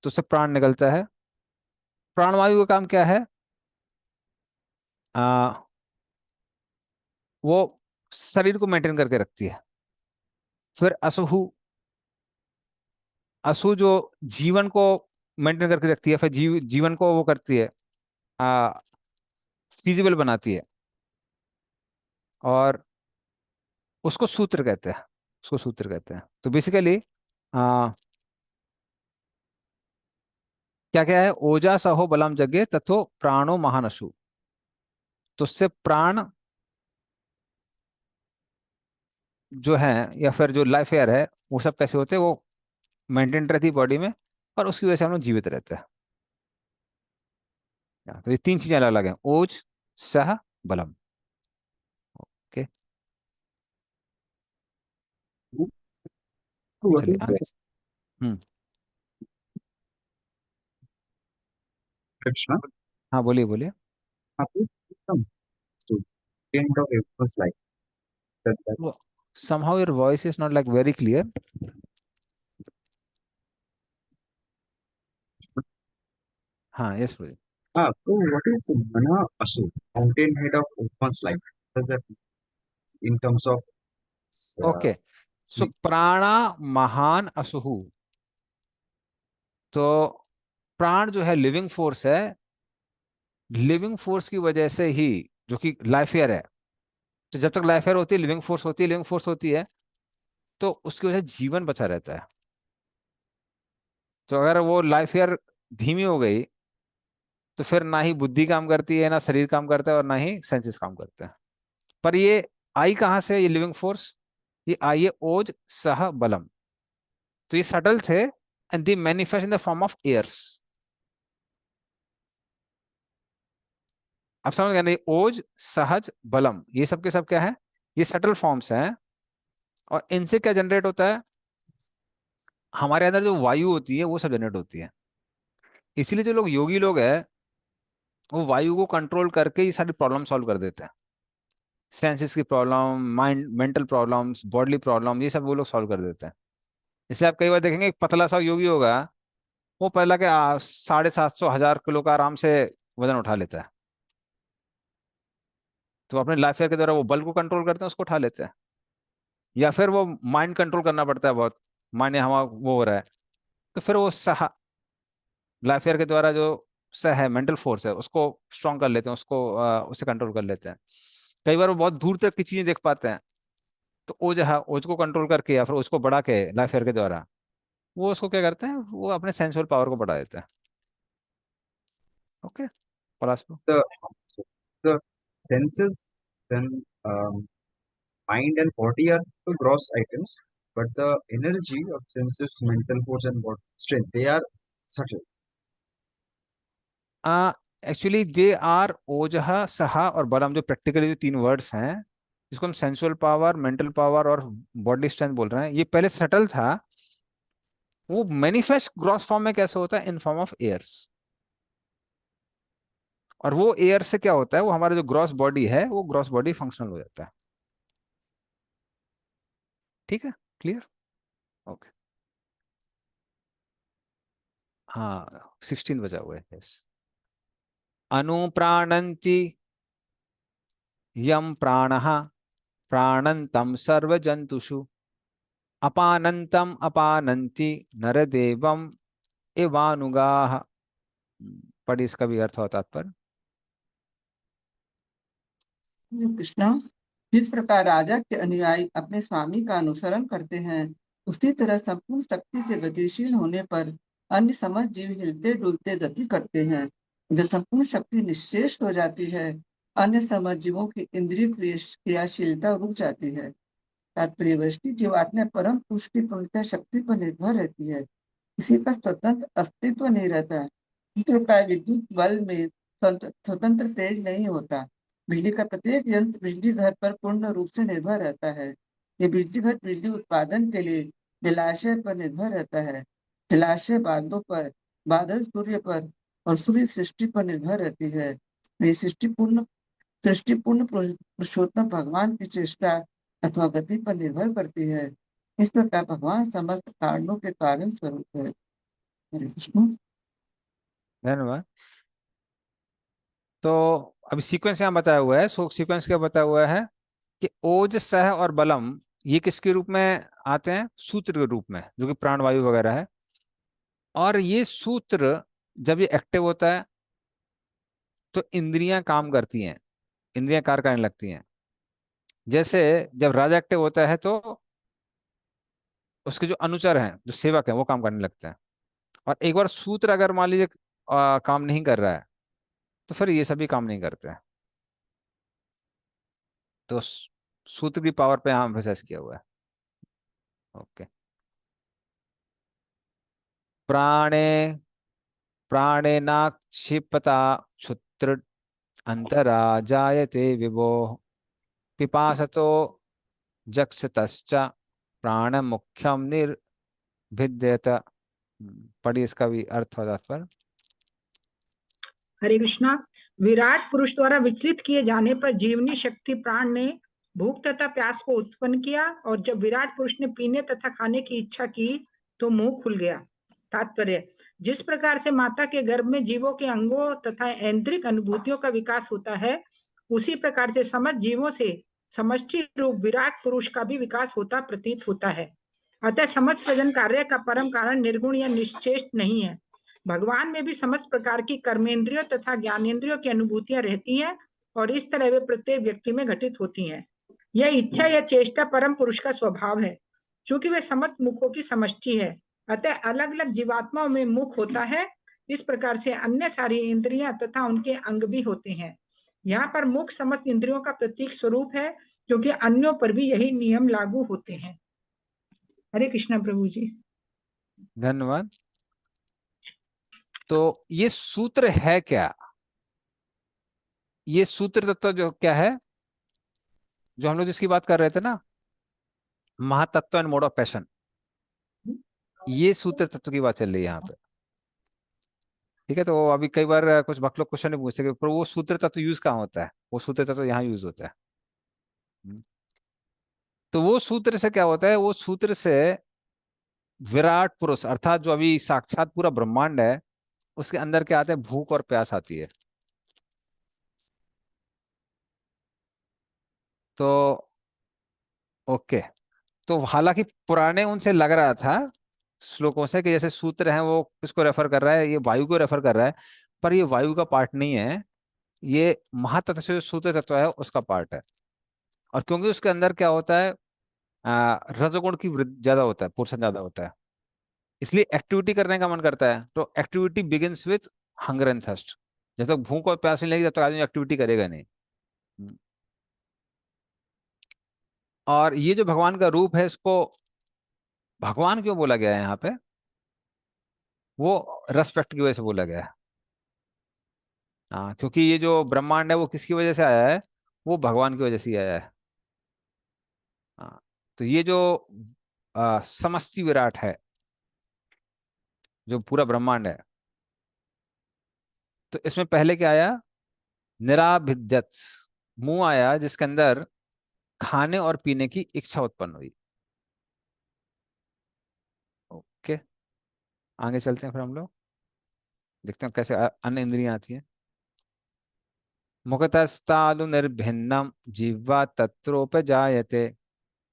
तो उससे प्राण निकलता है। प्राणवायु का काम क्या है? आ, वो शरीर को मेंटेन करके रखती है। फिर असुहु, असु जो जीवन को मेंटेन करके रखती है, फिर जीवन को वो करती है, फिजिबल बनाती है। और उसको सूत्र कहते हैं, उसको सूत्र कहते हैं। तो बेसिकली क्या क्या है? ओजा सहो बलम जगे तथो प्राणो महानसु। तो उससे प्राण जो है, या फिर जो लाइफ एयर है, वो सब कैसे होते हैं? वो मेंटेन रहती है बॉडी में, और उसकी वजह से हम लोग जीवित रहते हैं। तो ये 3 चीजें अलग अलग हैं, ओज, सह, बलम। ओके, So what चलिए is आगे। हम्म। Krishna? हाँ, बोलिए बोलिए। Please come to end of April's life. That Somehow your voice is not like very clear. हाँ, yes please. so what is Mana Asu, fountainhead of one's life? What does that mean in terms of okay, so the- प्राणा महान असुहु। तो प्राण जो है living force है, living force की वजह से ही, जो कि लाइफ एयर है। तो जब तक लाइफ एयर होती है, लिविंग फोर्स होती है, लिविंग फोर्स होती है, तो उसकी वजह से जीवन बचा रहता है। तो अगर वो लाइफ एयर धीमी हो गई, तो फिर ना ही बुद्धि काम करती है, ना शरीर काम करता है, और ना ही सेंसेस काम करते हैं। पर ये आई कहाँ से, ये लिविंग फोर्स? ये आई है ओज सह बलम। तो ये सटल थे and they manifest in the form of airs. अब समझ गए ना, ये ओज सहज बलम ये सब के सब क्या है, ये सटल फॉर्म्स हैं। और इनसे क्या जनरेट होता है, हमारे अंदर जो वायु होती है वो सब जनरेट होती है। इसीलिए जो लोग योगी लोग हैं, वो वायु को कंट्रोल करके ये सारी प्रॉब्लम सॉल्व कर देते हैं। सेंसेस की problem, mind mental problems, bodily problem, ये सब वो लोग सॉल्व कर देते हैं। इसलिए आप कई बार देखेंगे एक पतला सा योगी होगा, वो पहला के 750-1000 किलो का आराम से वजन उठा लेता है। तो अपने लाइफ फेयर के द्वारा वो बल को कंट्रोल करते हैं, उसको उठा लेते हैं। या फिर वो माइंड कंट्रोल करना पड़ता है बहुत, माइंड हवा वो हो रहा है, तो फिर वो सहा लाइफ फेयर के द्वारा जो सह है मेंटल फोर्स है उसको स्ट्रॉन्ग कर लेते हैं, उसको उसे कंट्रोल कर लेते हैं। कई बार वो बहुत दूर तक की चीजें देख पाते हैं, तो ओज है, ओज को कंट्रोल करके या फिर उसको बढ़ा के लाइफ फेयर के द्वारा वो उसको क्या करते हैं, वो अपने सेंसुअल पावर को बढ़ा देते हैं। Okay, Palash. The the senses, then mind and body are the gross items, but the energy of senses, mental force, and body strength, they are subtle. Actually they are ओजह सहा और बलम, जो practically जो 3 वर्ड्स हैं जिसको हम sensual power, mental power और बॉडी स्ट्रेंथ बोल रहे हैं, ये पहले सटल था। वो मैनिफेस्ट ग्रॉस फॉर्म में कैसे होता है, इन फॉर्म ऑफ एयर्स। और वो एयर से क्या होता है, वो हमारा जो ग्रॉस बॉडी है वो ग्रॉस बॉडी फंक्शनल हो जाता है। ठीक है, क्लियर? ओके, हाँ 16 बजा हुआ है। यस। अनुप्राणन्ति यम प्राणः प्राणन्तं सर्वजंतुषु अपानंतम अपानंति नरदेवम एवानुगाह। पढ़ी, इसका भी अर्थ होता पर। कृष्णा, जिस प्रकार राजा के अनुयायी अपने स्वामी का अनुसरण करते हैं, उसी तरह संपूर्ण शक्ति से गतिशील होने पर अन्य समस्त जीव हिलते डुलते गति करते हैं। जब संपूर्ण शक्ति निश्चेष हो जाती है, अन्य समस्त जीवों की इंद्रिय क्रियाशीलता रुक जाती है। तात्पर्य जीवात्मा परम पुरुष की पूर्णतः शक्ति पर निर्भर रहती है, किसी का स्वतंत्र अस्तित्व नहीं रहता। इस प्रकार विद्युत बल में स्वतंत्र तेज नहीं होता। बिजली का प्रत्येक यंत्र बिजली घर पर पूर्ण रूप से निर्भर रहता है। ये बिजली घर बिजली उत्पादन के लिए जलाशय पर निर्भर रहता है, जलाशय बादलों पर, बादल सूर्य पर और सूर्य सृष्टि पर निर्भर रहती है। ये सृष्टिपूर्ण पुरुषोत्तम भगवान की चेष्टा अथवा गति पर निर्भर करती है। इस प्रकार भगवान समस्त कारणों के कारण स्वरूप है। हरे कृष्ण। धन्यवाद। तो अभी सीक्वेंस यहाँ बताया हुआ है, सो सीक्वेंस क्या बताया हुआ है कि ओज सह और बलम ये किसके रूप में आते हैं, सूत्र के रूप में, जो कि प्राणवायु वगैरह है। और ये सूत्र जब ये एक्टिव होता है तो इंद्रियां काम करती हैं, इंद्रियां कार्य करने लगती हैं। जैसे जब राजा एक्टिव होता है तो उसके जो अनुचर हैं, जो सेवक हैं, वो काम करने लगते हैं। और एक बार सूत्र अगर मान लीजिए काम नहीं कर रहा है, तो फिर ये सभी काम नहीं करते हैं। तो सूत्र की पावर पे यहाँ एम्फेसाइज किया हुआ है। ओके। प्राणे प्राणेनाक्षिपता क्षुत्र अंतरा जायते विभो पिपासतो जक्षतश्च प्राण मुख्यम निर्भिद्यत। पढ़िए, इसका भी अर्थ हो जाता पर। हरे कृष्णा। विराट पुरुष द्वारा विचलित किए जाने पर जीवनी शक्ति प्राण ने भूख तथा प्यास को उत्पन्न किया, और जब विराट पुरुष ने पीने तथा खाने की इच्छा की तो मुंह खुल गया। तात्पर्य, जिस प्रकार से माता के गर्भ में जीवों के अंगों तथा ऐन्द्रिक अनुभूतियों का विकास होता है, उसी प्रकार से समस्त जीवों से समष्टि रूप विराट पुरुष का भी विकास होता प्रतीत होता है। अतः समस्त सृजन कार्य का परम कारण निर्गुण या निश्चेष्ट नहीं है। भगवान में भी समस्त प्रकार की कर्मेंद्रियों तथा ज्ञानेंद्रियों की अनुभूतियां रहती हैं, और इस तरह वे प्रत्येक व्यक्ति में घटित होती हैं। यह इच्छा या चेष्टा परम पुरुष का स्वभाव है। चूंकि वे समस्त मुखों की समष्टि है, अतः अलग अलग जीवात्माओं में मुख होता है। इस प्रकार से अन्य सारी इंद्रियां तथा उनके अंग भी होते हैं। यहाँ पर मुख समस्त इंद्रियों का प्रतीक स्वरूप है, क्योंकि अन्यों पर भी यही नियम लागू होते हैं। हरे कृष्णा प्रभु जी। धन्यवाद। तो ये सूत्र है क्या? ये सूत्र तत्व जो क्या है, जो हम लोग जिसकी बात कर रहे थे ना, महातत्व एंड मोड ऑफ पैशन, ये सूत्र तत्व की बात चल रही है यहाँ पे। ठीक है, तो अभी कई बार कुछ भक्त लोग क्वेश्चन पूछते हैं, पर वो सूत्र तत्व यूज कहाँ होता है? वो सूत्र तत्व यहाँ यूज होता है। हम्म। तो वो सूत्र से क्या होता है? वो सूत्र से विराट पुरुष अर्थात जो अभी साक्षात पूरा ब्रह्मांड है, उसके अंदर क्या आते हैं? भूख और प्यास आती है। तो ओके, तो हालांकि पुराने उनसे लग रहा था श्लोकों से कि जैसे सूत्र है वो किसको रेफर कर रहा है, ये वायु को रेफर कर रहा है, पर ये वायु का पार्ट नहीं है, ये महातत्व से जो सूत्र तत्व है उसका पार्ट है। और क्योंकि उसके अंदर क्या होता है, रजोगुण की वृद्धि ज्यादा होता है, पोर्शन ज्यादा होता है, इसलिए एक्टिविटी करने का मन करता है। तो activity begins with hunger and thirst. जब तक भूख और प्यास नहीं लगी तब तक आदमी एक्टिविटी करेगा नहीं। हम्म। और ये जो भगवान का रूप है, इसको भगवान क्यों बोला गया है यहाँ पे? वो रेस्पेक्ट की वजह से बोला गया है। हाँ, क्योंकि ये जो ब्रह्मांड है वो किसकी वजह से आया है? वो भगवान की वजह से ही आया है। हाँ, तो ये जो समष्टि विराट है, जो पूरा ब्रह्मांड है, तो इसमें पहले क्या आया? निराभिद्यत, मुंह आया जिसके अंदर खाने और पीने की इच्छा उत्पन्न हुई। ओके, आगे चलते हैं, फिर हम लोग देखते हैं कैसे अन्य इंद्रियां आती हैं। मुखतस्तादु निर्भिन्नम जिह्वा तत्रोपजायते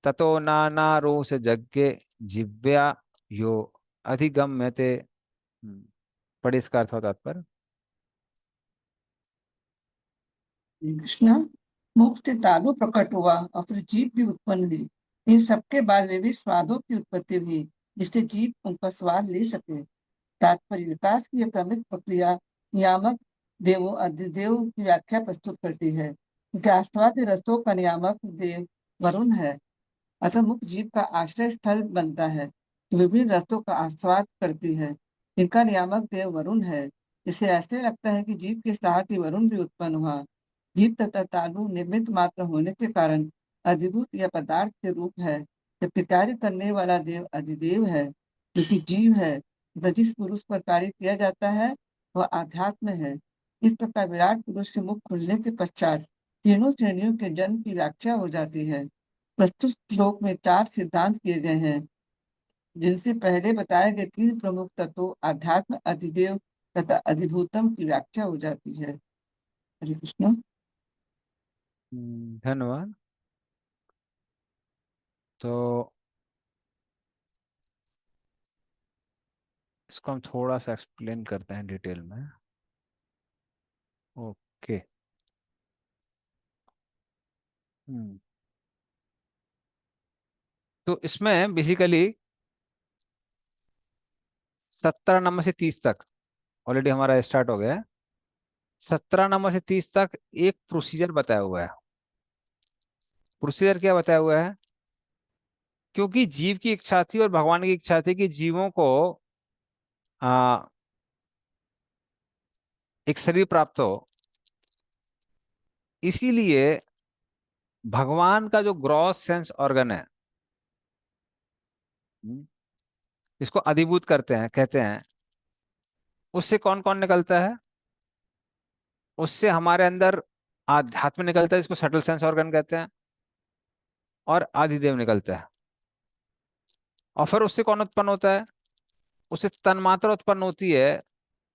ततो नानारोष जग्गे जिव्या यो अधिगम्यते। पढ़े इसका अर्थ और तात्पर्य। कृष्णा, मुख से तालु प्रकट हुआ और फिर जीभ भी उत्पन्न हुई। इन सबके बाद विविध स्वादों की उत्पत्ति हुई, जिससे जीभ उनका स्वाद ले सके। तात्पर्य, विकास की यह प्रमुख प्रक्रिया नियामक देवों अधिदेव की व्याख्या प्रस्तुत करती है, क्योंकि आस्वाद्य रसों का नियामक देव वरुण है। अतः मुख जीभ का आश्रय स्थल बनता है, जो विभिन्न रसों का आस्वाद करती है। इनका नियामक देव वरुण है। इसे ऐसे लगता है कि जीभ के साथ ही वरुण भी उत्पन्न हुआ। जीभ तथा तालु निर्मित मात्र होने के कारण अधिभूत या पदार्थ के रूप है, जबकि कार्य करने वाला देव अधिदेव है, क्योंकि जीव है तथा जिस पुरुष पर कार्य किया जाता है वह आध्यात्म है। इस प्रकार विराट पुरुष के मुख खुलने के पश्चात तीनों श्रेणियों के जन्म की व्याख्या हो जाती है। प्रस्तुत श्लोक में 4 सिद्धांत किए गए हैं, जिनसे पहले बताए गए 3 प्रमुख तत्वों आध्यात्म, अधिदेव तथा अधिभूतम की व्याख्या हो जाती है। हरे कृष्ण। धन्यवाद। तो इसको हम थोड़ा सा एक्सप्लेन करते हैं डिटेल में। ओके। हम्म तो इसमें बेसिकली 17 नंबर से 30 तक ऑलरेडी हमारा स्टार्ट हो गया है। 17 नंबर से 30 तक एक प्रोसीजर बताया हुआ है। प्रोसीजर क्या बताया हुआ है? क्योंकि जीव की इच्छा थी और भगवान की इच्छा थी कि जीवों को आ, एक शरीर प्राप्त हो, इसीलिए भगवान का जो ग्रॉस सेंस ऑर्गन है, हम्म, इसको अधिभूत करते हैं कहते हैं, उससे कौन कौन निकलता है? उससे हमारे अंदर आध्यात्म निकलता है, इसको सटल सेंस ऑर्गन कहते हैं, और आदिदेव निकलता है। और फिर उससे कौन उत्पन्न होता है? उससे तन्मात्रा उत्पन्न होती है,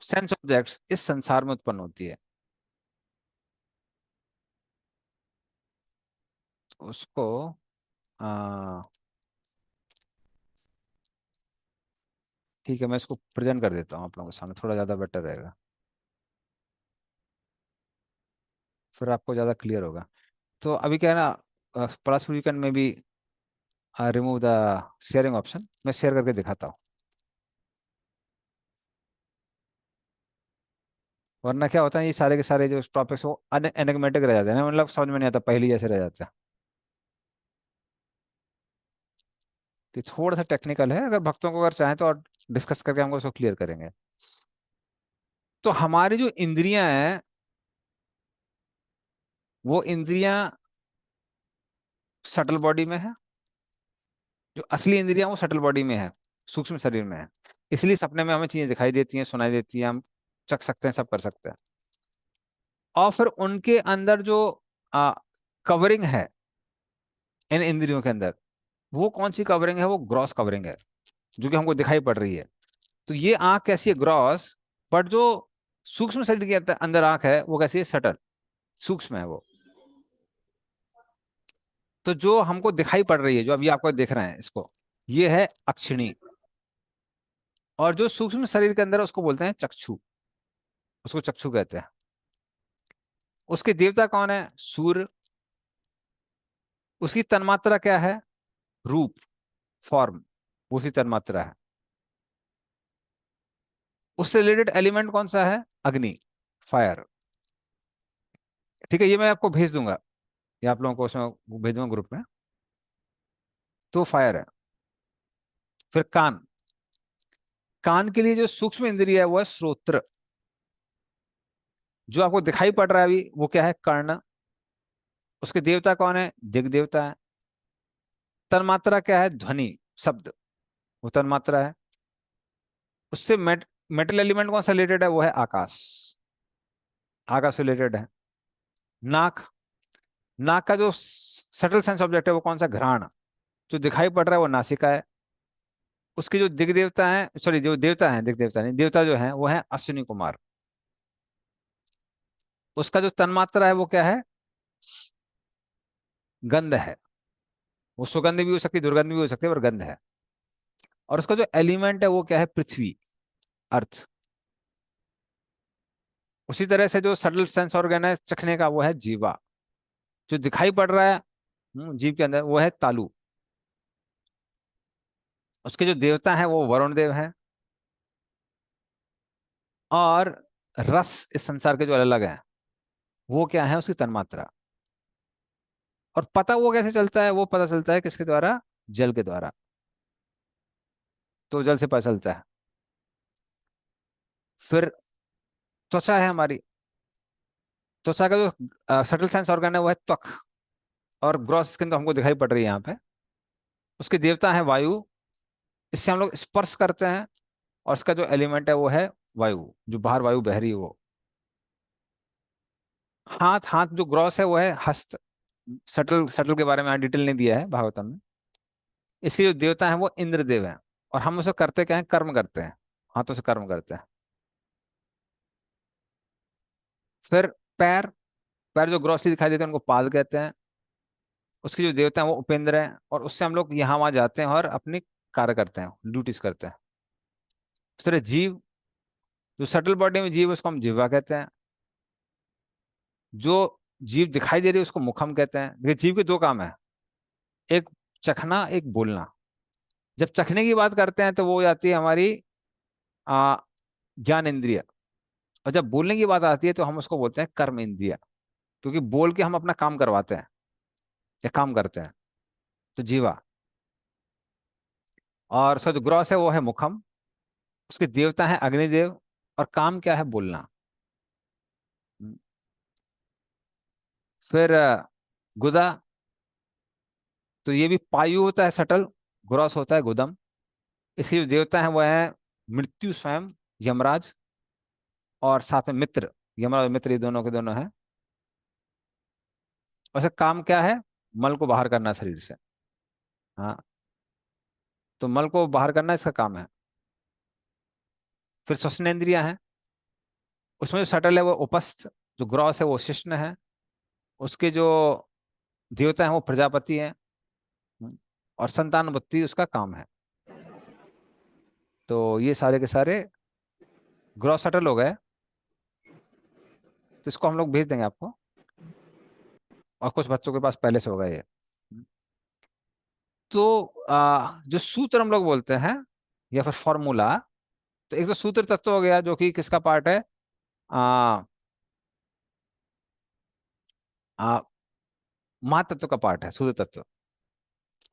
सेंस ऑब्जेक्ट्स इस संसार में उत्पन्न होती है। तो उसको आ, ठीक है, मैं इसको प्रेजेंट कर देता हूँ आप लोगों के सामने, थोड़ा ज्यादा बेटर रहेगा, फिर आपको ज्यादा क्लियर होगा। तो अभी क्या है ना, plus you can may be remove the sharing option, मैं शेयर करके दिखाता हूँ। वरना क्या होता है, ये सारे के सारे जो टॉपिक्स वो एनग्मेटिक रह जाते हैं ना, मतलब समझ में नहीं आता, पहली जैसे रह जाता है। तो ये थोड़ा सा टेक्निकल है, अगर भक्तों को अगर चाहें तो और डिस्कस करके हमको उसको क्लियर करेंगे। तो हमारी जो इंद्रियां हैं, वो इंद्रियां सटल बॉडी में है। जो असली इंद्रियां वो सटल बॉडी में है, सूक्ष्म शरीर में है। इसलिए सपने में हमें चीजें दिखाई देती हैं, सुनाई देती हैं, हम चख सकते हैं, सब कर सकते हैं। और फिर उनके अंदर जो कवरिंग है इन इंद्रियों के अंदर, वो कौन सी कवरिंग है? वो ग्रॉस कवरिंग है, जो कि हमको दिखाई पड़ रही है। तो ये आंख कैसी है? ग्रॉस। बट जो सूक्ष्म शरीर के अंदर आंख है वो कैसी है? सटल, सूक्ष्म है वो। तो जो हमको दिखाई पड़ रही है, जो अभी आपको दिख रहे हैं इसको, ये है अक्षिणी। और जो सूक्ष्म शरीर के अंदर है उसको बोलते हैं चक्षु, उसको चक्षु कहते हैं। उसके देवता कौन है? सूर्य। उसकी तन्मात्रा क्या है? रूप, फॉर्म, वो उसकी तन्मात्रा है। उससे रिलेटेड एलिमेंट कौन सा है? अग्नि, फायर। ठीक है, ये मैं आपको भेज दूंगा, ये आप लोगों को उसमें भेज दूंगा ग्रुप में। तो फायर है। फिर कान। कान के लिए जो सूक्ष्म इंद्रिय है वो है श्रोत्र। जो आपको दिखाई पड़ रहा है अभी वो क्या है? कर्ण। उसके देवता कौन है? दिग देवता है। तन्मात्रा क्या है? ध्वनि, शब्द, वो तन्मात्रा है। उससे मेटल एलिमेंट कौन सा रिलेटेड है? वो है आकाश, आकाश रिलेटेड है। नाक। नाक का जो सटल सेंस ऑब्जेक्ट है वो कौन सा? घ्राण। जो दिखाई पड़ रहा है वो नासिका है। उसके जो दिग देवता है, सॉरी, जो देवता है, दिग देवता नहीं, देवता जो है वो है अश्विनी कुमार। उसका जो तन्मात्रा है वो क्या है? गंध है। वो सुगंध भी हो सकती है, दुर्गंध भी हो सकती है, पर गंध है। और उसका जो एलिमेंट है वो क्या है? पृथ्वी, अर्थ। उसी तरह से जो सटल सेंस ऑर्गन है चखने का वो है जीवा। जो दिखाई पड़ रहा है जीव के अंदर वो है तालु। उसके जो देवता है वो वरुण देव है। और रस इस संसार के जो अलग अलग है वो क्या है? उसकी तन्मात्रा। और पता वो कैसे चलता है? वो पता चलता है किसके द्वारा? जल के द्वारा। तो जल से पता चलता है। फिर त्वचा है हमारी। त्वचा का जो सटल सेंस ऑर्गन है वो है त्वक। और ग्रॉस स्किन तो हमको दिखाई पड़ रही है यहाँ पे। उसके देवता है वायु। इससे हम लोग स्पर्श करते हैं। और इसका जो एलिमेंट है वो है वायु, जो बाहर वायु बह रही है वो। हाथ। हाथ जो ग्रॉस है वो है हस्त। सटल सटल के बारे में डिटेल नहीं दिया है भागवतम में। इसके जो देवता हैं वो इंद्रदेव हैं। और हम उसे करते क्या है? कर्म करते हैं, हाथों से कर्म करते हैं। फिर पैर। पैर जो ग्रॉसली दिखाई देते हैं उनको पाद कहते हैं। उसके जो देवता हैं वो उपेंद्र हैं। और उससे हम लोग यहाँ वहां जाते हैं और अपनी कार्य करते हैं, ड्यूटीज करते हैं। इस तरह जीव, जो सटल बॉडी में जीव है उसको हम जिह्वा कहते हैं। जो जीव दिखाई दे रही है उसको मुखम कहते हैं। देखिए, जीव के दो काम है, एक चखना, एक बोलना। जब चखने की बात करते हैं तो वो हो जाती है हमारी आ ज्ञान इंद्रिय। और जब बोलने की बात आती है तो हम उसको बोलते हैं कर्म इंद्रिय, क्योंकि बोल के हम अपना काम करवाते हैं या काम करते हैं। तो जीवा। और उसका जो ग्रॉस है वो है मुखम। उसके देवता है अग्निदेव। और काम क्या है? बोलना। फिर गुदा। तो ये भी पायु होता है सटल, ग्रॉस होता है गुदम। इसके जो देवता है वो है मृत्यु स्वयं, यमराज। और साथ में मित्र, यमराज और मित्र, ये दोनों के दोनों हैं। वैसे काम क्या है? मल को बाहर करना शरीर से। हाँ, तो मल को बाहर करना इसका काम है। फिर श्वसनेंद्रियां हैं। उसमें जो सटल है वो उपस्थ, जो ग्रॉस है वो शिश्न है। उसके जो देवता हैं वो प्रजापति हैं। और संतान बुद्धि उसका काम है। तो ये सारे के सारे ग्रॉस सटल हो गए। तो इसको हम लोग भेज देंगे आपको। और कुछ बच्चों के पास पहले से होगा ये। तो जो सूत्र हम लोग बोलते हैं या फिर फॉर्मूला, तो एक तो सूत्र तत्व हो गया जो कि किसका पार्ट है? आ, आ, महातत्व का पार्ट है शुद्ध तत्व।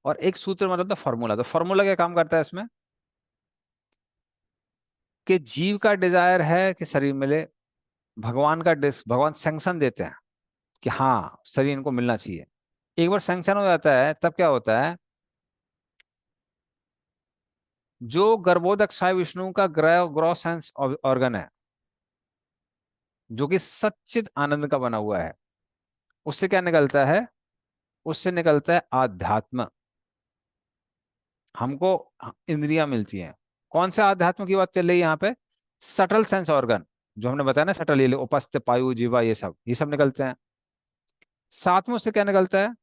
और एक सूत्र मतलब तो फॉर्मूला, तो फॉर्मूला क्या काम करता है इसमें, कि जीव का डिजायर है कि शरीर मिले, भगवान का भगवान सैंक्शन देते हैं कि हाँ शरीर इनको मिलना चाहिए। एक बार सैंक्शन हो जाता है तब क्या होता है, जो गर्भोदक साई विष्णु का ग्रॉस सेंस ऑर्गन है, जो कि सच्चिद आनंद का बना हुआ है, उससे क्या निकलता है, उससे निकलता है आध्यात्म। हमको इंद्रियां मिलती हैं। कौन सा आध्यात्म की बात चल रही है यहाँ पे, सटल सेंस ऑर्गन, जो हमने बताया ना सटल, ये उपस्थ पायु जीवा ये सब निकलते हैं। साथ में उससे क्या निकलता है,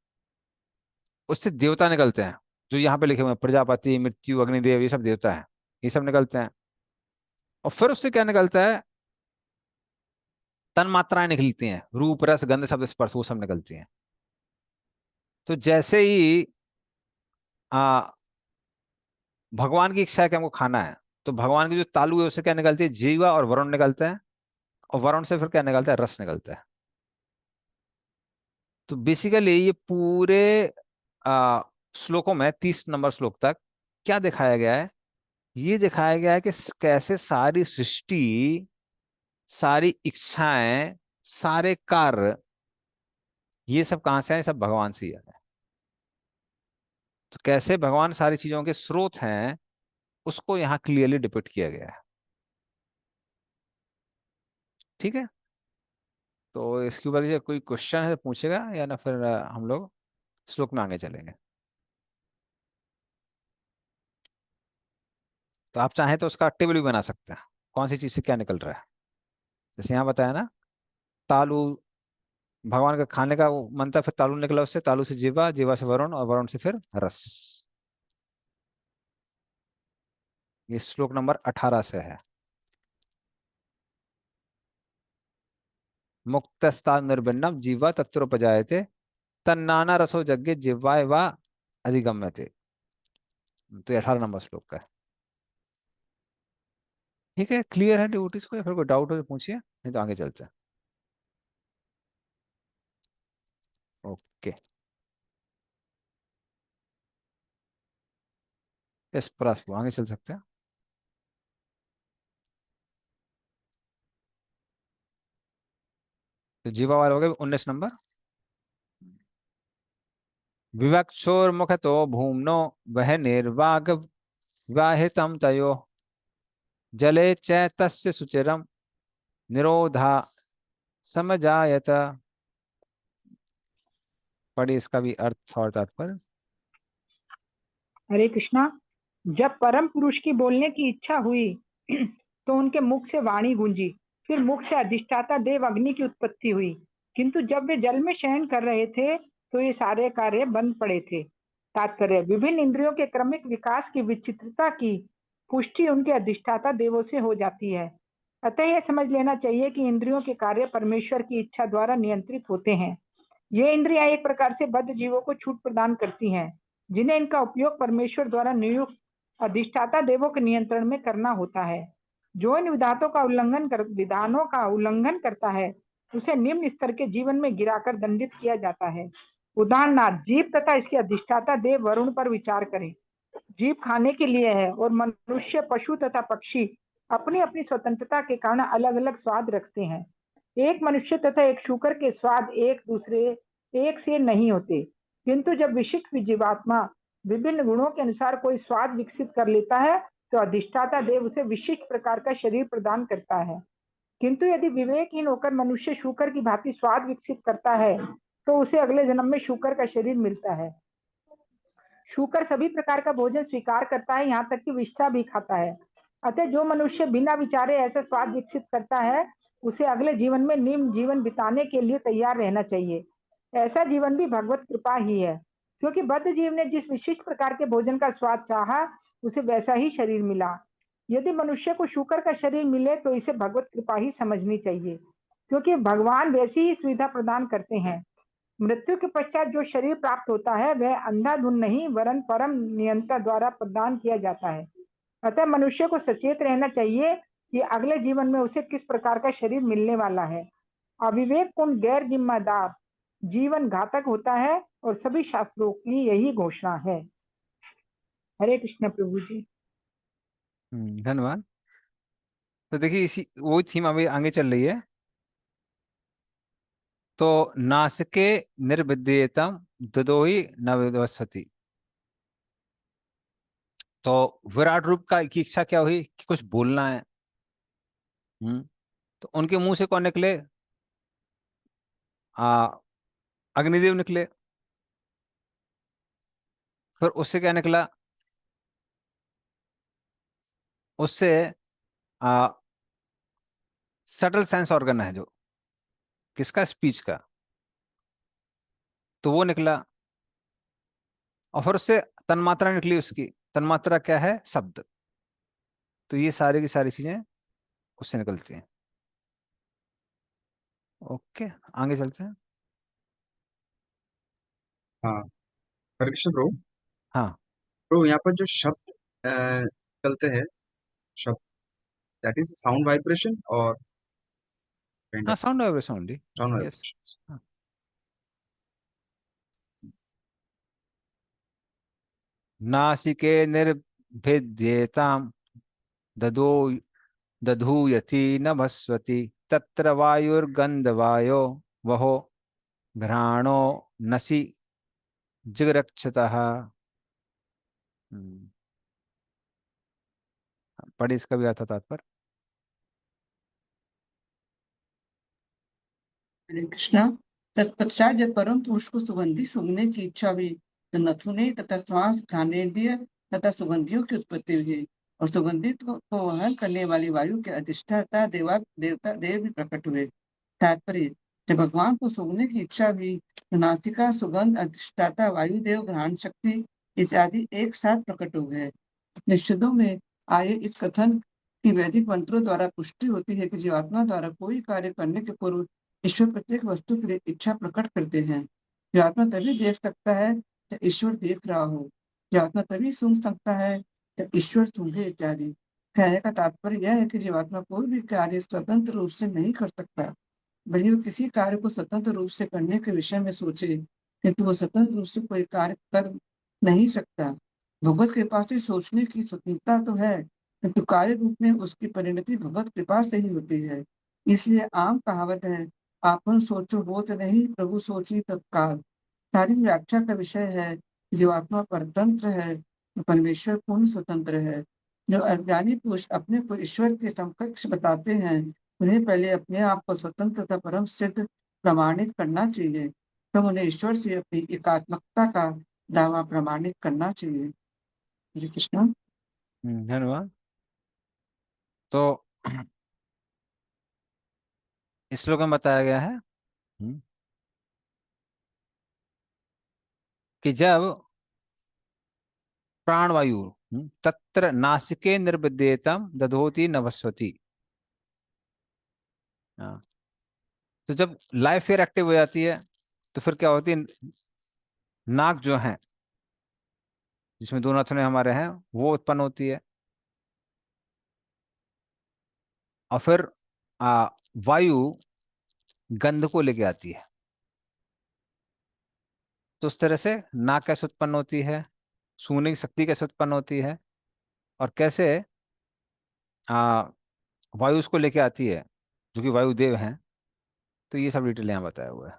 उससे देवता निकलते हैं, जो यहाँ पे लिखे हुए हैं प्रजापति मृत्यु अग्निदेव, ये सब देवता है, ये सब निकलते हैं। और फिर उससे क्या निकलता है, तन मात्राएं निकलती हैं, रूप रस गंध शब्द स्पर्श वो सब निकलती हैं। तो जैसे ही आ, भगवान की इच्छा है कि हमको खाना है, तो भगवान की जो तालु है उससे क्या निकलती है, जीवा और वरुण निकलता है, और वरुण से फिर क्या निकलता है, रस निकलता है। तो बेसिकली ये पूरे आ, श्लोकों में 30 नंबर श्लोक तक क्या दिखाया गया है, ये दिखाया गया है कि कैसे सारी सृष्टि, सारी इच्छाएं, सारे कार्य, ये सब कहां से आए, सब भगवान से ही आए। तो कैसे भगवान सारी चीजों के स्रोत हैं, उसको यहाँ क्लियरली डिपिक्ट किया गया है। ठीक है, तो इसके ऊपर जो कोई क्वेश्चन है तो पूछेगा, या ना फिर हम लोग श्लोक में आगे चलेंगे। तो आप चाहें तो उसका टेबल भी बना सकते हैं, कौन सी चीज से क्या निकल रहा है। जैसे यहाँ बताया ना, तालु भगवान का खाने का वो मन था, फिर तालु निकला उससे, तालु से जीवा, जीवा से वरुण, और वरुण से फिर रस। ये श्लोक नंबर 18 से है। मुक्तस्ता निर्भिन्नम जीवा तत्रोपजायते, तन्नाना रसो यज्ञ जिह्वाय वा अधिगम्यते। तो 18 नंबर श्लोक का है। ठीक है, क्लियर है डिवोटीज को, या फिर कोई डाउट हो तो पूछिए, नहीं तो आगे चलते हैं। ओके, इस प्रश्न आगे चल सकते हैं। तो जीवा वाले हो गए 19 नंबर। विवक्षोर्मुख तो भूमनो वह निर्वाग वाहितम तयो, जले च तस्य सुचिरम निरोधा समजायत। पढ़िए इसका भी अर्थ और तात्पर्य। हरे कृष्णा। जब परम पुरुष की बोलने की इच्छा हुई तो उनके मुख से वाणी गूंजी, फिर मुख से अधिष्ठाता देव अग्नि की उत्पत्ति हुई। किंतु जब वे जल में शयन कर रहे थे तो ये सारे कार्य बंद पड़े थे। तात्पर्य, विभिन्न इंद्रियों के क्रमिक विकास की विचित्रता की पुष्टि उनके अधिष्ठाता देवों से हो जाती है। अतः यह समझ लेना चाहिए कि इंद्रियों के कार्य परमेश्वर की इच्छा द्वारा नियंत्रित होते हैं। ये इंद्रियां एक प्रकार से बद्ध जीवों को छूट प्रदान करती हैं, जिन्हें इनका उपयोग परमेश्वर द्वारा नियुक्त अधिष्ठाता देवों के नियंत्रण में करना होता है। जो इन विधानों का उल्लंघन करता है, उसे निम्न स्तर के जीवन में गिराकर दंडित किया जाता है। उदाहरणार्थ, जीव तथा इसके अधिष्ठाता देव वरुण पर विचार करें। जीव खाने के लिए है, और मनुष्य, पशु तथा पक्षी अपनी अपनी स्वतंत्रता के कारण अलग अलग स्वाद रखते हैं। एक मनुष्य तथा एक शूकर के स्वाद एक से नहीं होते, किंतु जब विशिष्ट जीवात्मा विभिन्न गुणों के अनुसार कोई स्वाद विकसित कर लेता है, तो अधिष्ठाता देव उसे विशिष्ट प्रकार का शरीर प्रदान करता है। किंतु यदि विवेकहीन होकर मनुष्य शूकर की भांति स्वाद विकसित करता है, तो उसे अगले जन्म में शूकर का शरीर मिलता है। शूकर सभी प्रकार का भोजन स्वीकार करता है, यहाँ तक कि विष्ठा भी खाता है। अतः जो मनुष्य बिना विचारे ऐसा स्वाद विकसित करता है, उसे अगले जीवन में निम्न जीवन बिताने के लिए तैयार रहना चाहिए। ऐसा जीवन भी भगवत कृपा ही है, क्योंकि बद्ध जीव ने जिस विशिष्ट प्रकार के भोजन का स्वाद चाहा, उसे वैसा ही शरीर मिला। यदि मनुष्य को शूकर का शरीर मिले तो इसे भगवत कृपा ही समझनी चाहिए, क्योंकि भगवान वैसी ही सुविधा प्रदान करते हैं। मृत्यु के पश्चात जो शरीर प्राप्त होता है, वह अंधाधुन नहीं वरन परम नियंता द्वारा प्रदान किया जाता है। अतः मनुष्य को सचेत रहना चाहिए कि अगले जीवन में उसे किस प्रकार का शरीर मिलने वाला है। अविवेक पूर्ण गैर जिम्मेदार जीवन घातक होता है और सभी शास्त्रों की यही घोषणा है। हरे कृष्ण प्रभु जी। धन्यवाद। तो देखिए इसी वो थीम अभी आगे चल रही है। तो नासिके निर्विद्येतम ददोही न विद्वसति। तो विराट रूप की इच्छा क्या हुई कि कुछ बोलना है। तो उनके मुंह से कौन निकले? आ अग्निदेव निकले। फिर उससे क्या निकला? उससे आ सटल सेंस ऑर्गन है जो किसका, स्पीच का, तो वो निकला। और फिर उससे तन्मात्रा निकली। उसकी तन्मात्रा क्या है? शब्द। तो ये सारी की सारी चीजें उससे निकलती हैं। ओके, आगे चलते हैं। हाँ, हरे कृष्ण प्रभु। हाँ प्रभु यहाँ पर जो शब्द चलते हैं, शब्द, दैट इज साउंड वाइब्रेशन और काइंड हाँ, of sound vibration only. Sound yes. Vibration. नासिके निर्भिद्येताम ददो दधूयति न भस्वति तत्र वायुर्गंधवायो वहो घ्राणो नसि जिगरक्षतः। हम्म, पढ़ी इसका भी अर्थ तात्पर्य। हरे कृष्णा। तत्पश्चात जब परम पुरुष को सुगंधि सूंघने की इच्छा हुई तो नथुने तथा श्वास घ्राणेन्द्रिय तथा सुगंधियों की उत्पत्ति हुई और सुगंधित को वहन करने वाली वायु के अधिष्ठाता देवता देव भी प्रकट हुए। तात्पर्य, जब भगवान को सूंघने की इच्छा हुई तो नासिका, सुगंध, अधिष्ठाता वायुदेव, घ्राण शक्ति इत्यादि एक साथ प्रकट हो गए। निषेधों में आए इस कथन की वैदिक मंत्रों द्वारा पुष्टि होती है कि जीवात्मा द्वारा कोई कार्य करने के पूर्व ईश्वर प्रत्येक वस्तु के लिए इच्छा प्रकट करते हैं। जीवात्मा तभी देख सकता है जब ईश्वर देख रहा हो। जीवात्मा तभी सूंघ सकता है जब ईश्वर सूंघे इत्यादि। कहने का तात्पर्य यह है कि जीवात्मा कोई भी कार्य स्वतंत्र रूप से नहीं कर सकता, भले वो किसी कार्य को स्वतंत्र रूप से करने के विषय में सोचे, किंतु वो स्वतंत्र रूप से कोई कार्य कर नहीं सकता। भगवत कृपा से सोचने की स्वतंत्रता तो है, किंतु कार्य रूप में उसकी परिणति भगवत कृपा से ही होती है। इसलिए आम कहावत है, आपन सोचो होत नहीं, प्रभु सोची तत्काल। सारी व्याख्या का विषय है कि जीवात्मा परतंत्र है, परमेश्वर पूर्ण स्वतंत्र है। जो अज्ञानी पुरुष अपने को ईश्वर के समकक्ष बताते हैं, उन्हें पहले अपने आप को स्वतंत्र तथा परम सिद्ध प्रमाणित करना चाहिए, तब उन्हें ईश्वर से अपनी एकात्मकता का दावा प्रमाणित करना चाहिए। हरे कृष्णा। धन्यवाद। तो इस श्लोक में बताया गया है कि जब प्राणवायु तत्र नासिके निर्विद्येतम दधोति नभस्वति। हाँ, तो जब लाइफ फेयर एक्टिव हो जाती है तो फिर क्या होती है? नाक जो है जिसमें दोनों नथुने हमारे हैं वो उत्पन्न होती है। और फिर वायु गंध को लेके आती है। तो उस तरह से नाक कैसे उत्पन्न होती है, सूंघने की शक्ति कैसे उत्पन्न होती है, और कैसे आ, वायु उसको लेके आती है जो कि वायुदेव हैं, तो ये सब डिटेल यहाँ बताया हुआ है।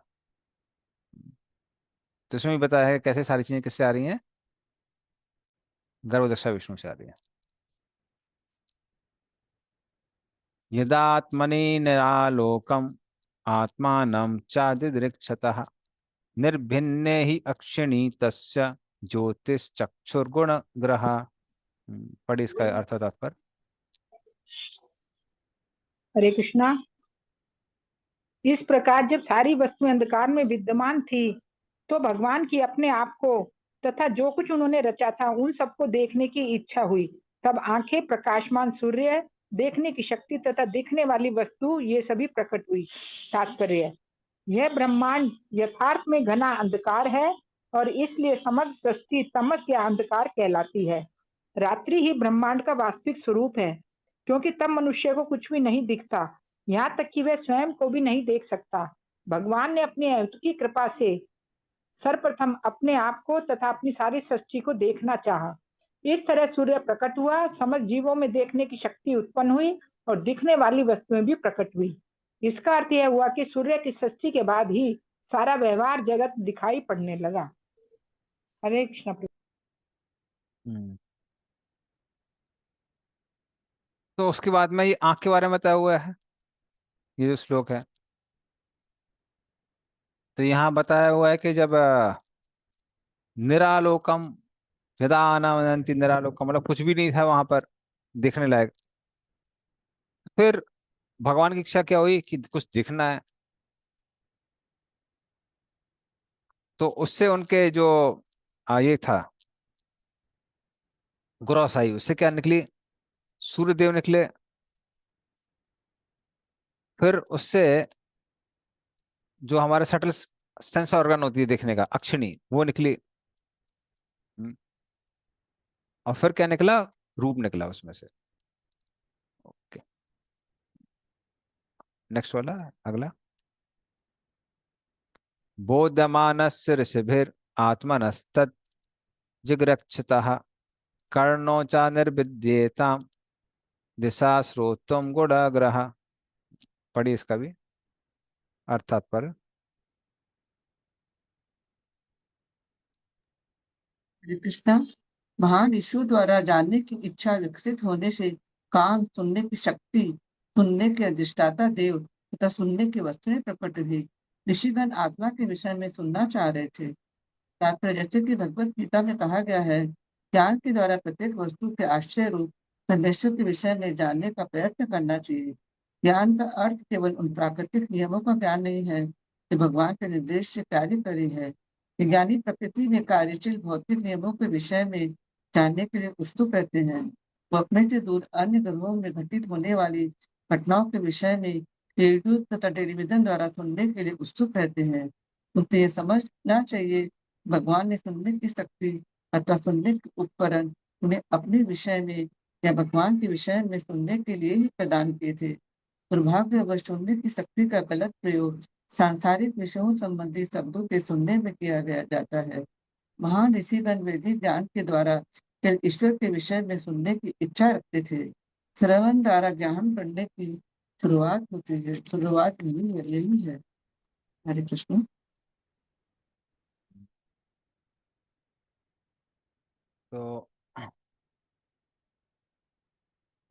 तो इसमें भी बताया है कैसे सारी चीजें किससे आ रही हैं, गर्भदशा विष्णु से आ रही है। यदात्मनि निरालोकम आत्मानं चादिदृक्षतः निर्भिन्ने ही अक्षिणी तस्य ज्योतिश्चक्षुर्गुण ग्रह। पढ़ी इसका अर्थ तात्पर्य। हरे कृष्णा। इस प्रकार जब सारी वस्तुएं अंधकार में विद्यमान थी तो भगवान की अपने आप को तथा जो कुछ उन्होंने रचा था उन सबको देखने की इच्छा हुई। तब आंखें, प्रकाशमान सूर्य, देखने की शक्ति तथा दिखने वाली वस्तु ये सभी प्रकट हुई। तात्पर्य, यह ब्रह्मांड यथार्थ में घना अंधकार है और इसलिए समग्र सृष्टि तमस या अंधकार कहलाती है। रात्रि ही ब्रह्मांड का वास्तविक स्वरूप है क्योंकि तब मनुष्य को कुछ भी नहीं दिखता, यहाँ तक कि वह स्वयं को भी नहीं देख सकता। भगवान ने अपनी अलौकिक कृपा से सर्वप्रथम अपने आप को तथा अपनी सारी सृष्टि को देखना चाहा। इस तरह सूर्य प्रकट हुआ, समस्त जीवों में देखने की शक्ति उत्पन्न हुई और दिखने वाली वस्तुएं भी प्रकट हुई। इसका अर्थ यह हुआ कि सूर्य की सृष्टि के बाद ही सारा व्यवहार जगत दिखाई पड़ने लगा। हरे कृष्ण। तो उसके बाद में ये आंख के बारे में बताया हुआ है, ये जो श्लोक है। तो यहाँ बताया हुआ है कि जब निरालोकम यदा आनंति निरालोकम, मतलब कुछ भी नहीं था वहां पर देखने लायक। फिर भगवान की इच्छा क्या हुई कि कुछ दिखना है, तो उससे उनके जो ये था ग्रॉस आई, उससे क्या निकली, सूर्यदेव निकले। फिर उससे जो हमारे सटल सेंस ऑर्गन होती है देखने का, अक्षिणी, वो निकली। हम्म, और फिर क्या निकला, रूप निकला उसमें से। ओके, नेक्स्ट वाला, अगला। बोधमानस्य ऋषिभिर आत्मनस्तत् जिगरक्षतः कर्णो च निर्विद्येताम दिशा श्रोतम गुणाग्रह। पढ़ी इसका भी अर्थात पर। हरे कृष्णा। महान ईश्वर द्वारा जानने की इच्छा विकसित होने से कान, सुनने की शक्ति, सुनने के अधिष्ठाता देव तथा सुनने की वस्तुएं प्रकट हुई। ऋषिगण आत्मा के विषय में सुनना चाह रहे थे। तात्पर्य, जैसे कि भगवत गीता में कहा गया है, ज्ञान के द्वारा प्रत्येक वस्तु के आश्चर्य रूप संदेशों के विषय में जानने का प्रयत्न करना चाहिए। ज्ञान का अर्थ केवल उन प्राकृतिक नियमों का ज्ञान नहीं है जो भगवान के निर्देश से कार्य करे है। विज्ञानी प्रकृति में कार्यशील भौतिक नियमों के विषय में जानने के लिए उत्सुक रहते हैं। वो अपने से दूर अन्य ग्रहों में घटित होने वाली घटनाओं के विषय में रेडियो तथा टेलीविजन द्वारा सुनने के लिए उत्सुक रहते हैं। उन्हें यह समझना चाहिए, भगवान ने सुनने की शक्ति अथवा सुनने के उपकरण उन्हें अपने विषय में या भगवान के विषय में सुनने के लिए ही प्रदान किए थे। दुर्भाग्यवश सुनने की शक्ति का गलत प्रयोग सांसारिक विषयों संबंधी शब्दों के सुनने में किया गया जाता है। महान ऋषिगण वैदिक ज्ञान के द्वारा केवल ईश्वर के विषय में सुनने की इच्छा रखते थे। श्रवण द्वारा ज्ञान करने की शुरुआत होती है, शुरुआत यही है। हरे कृष्ण। तो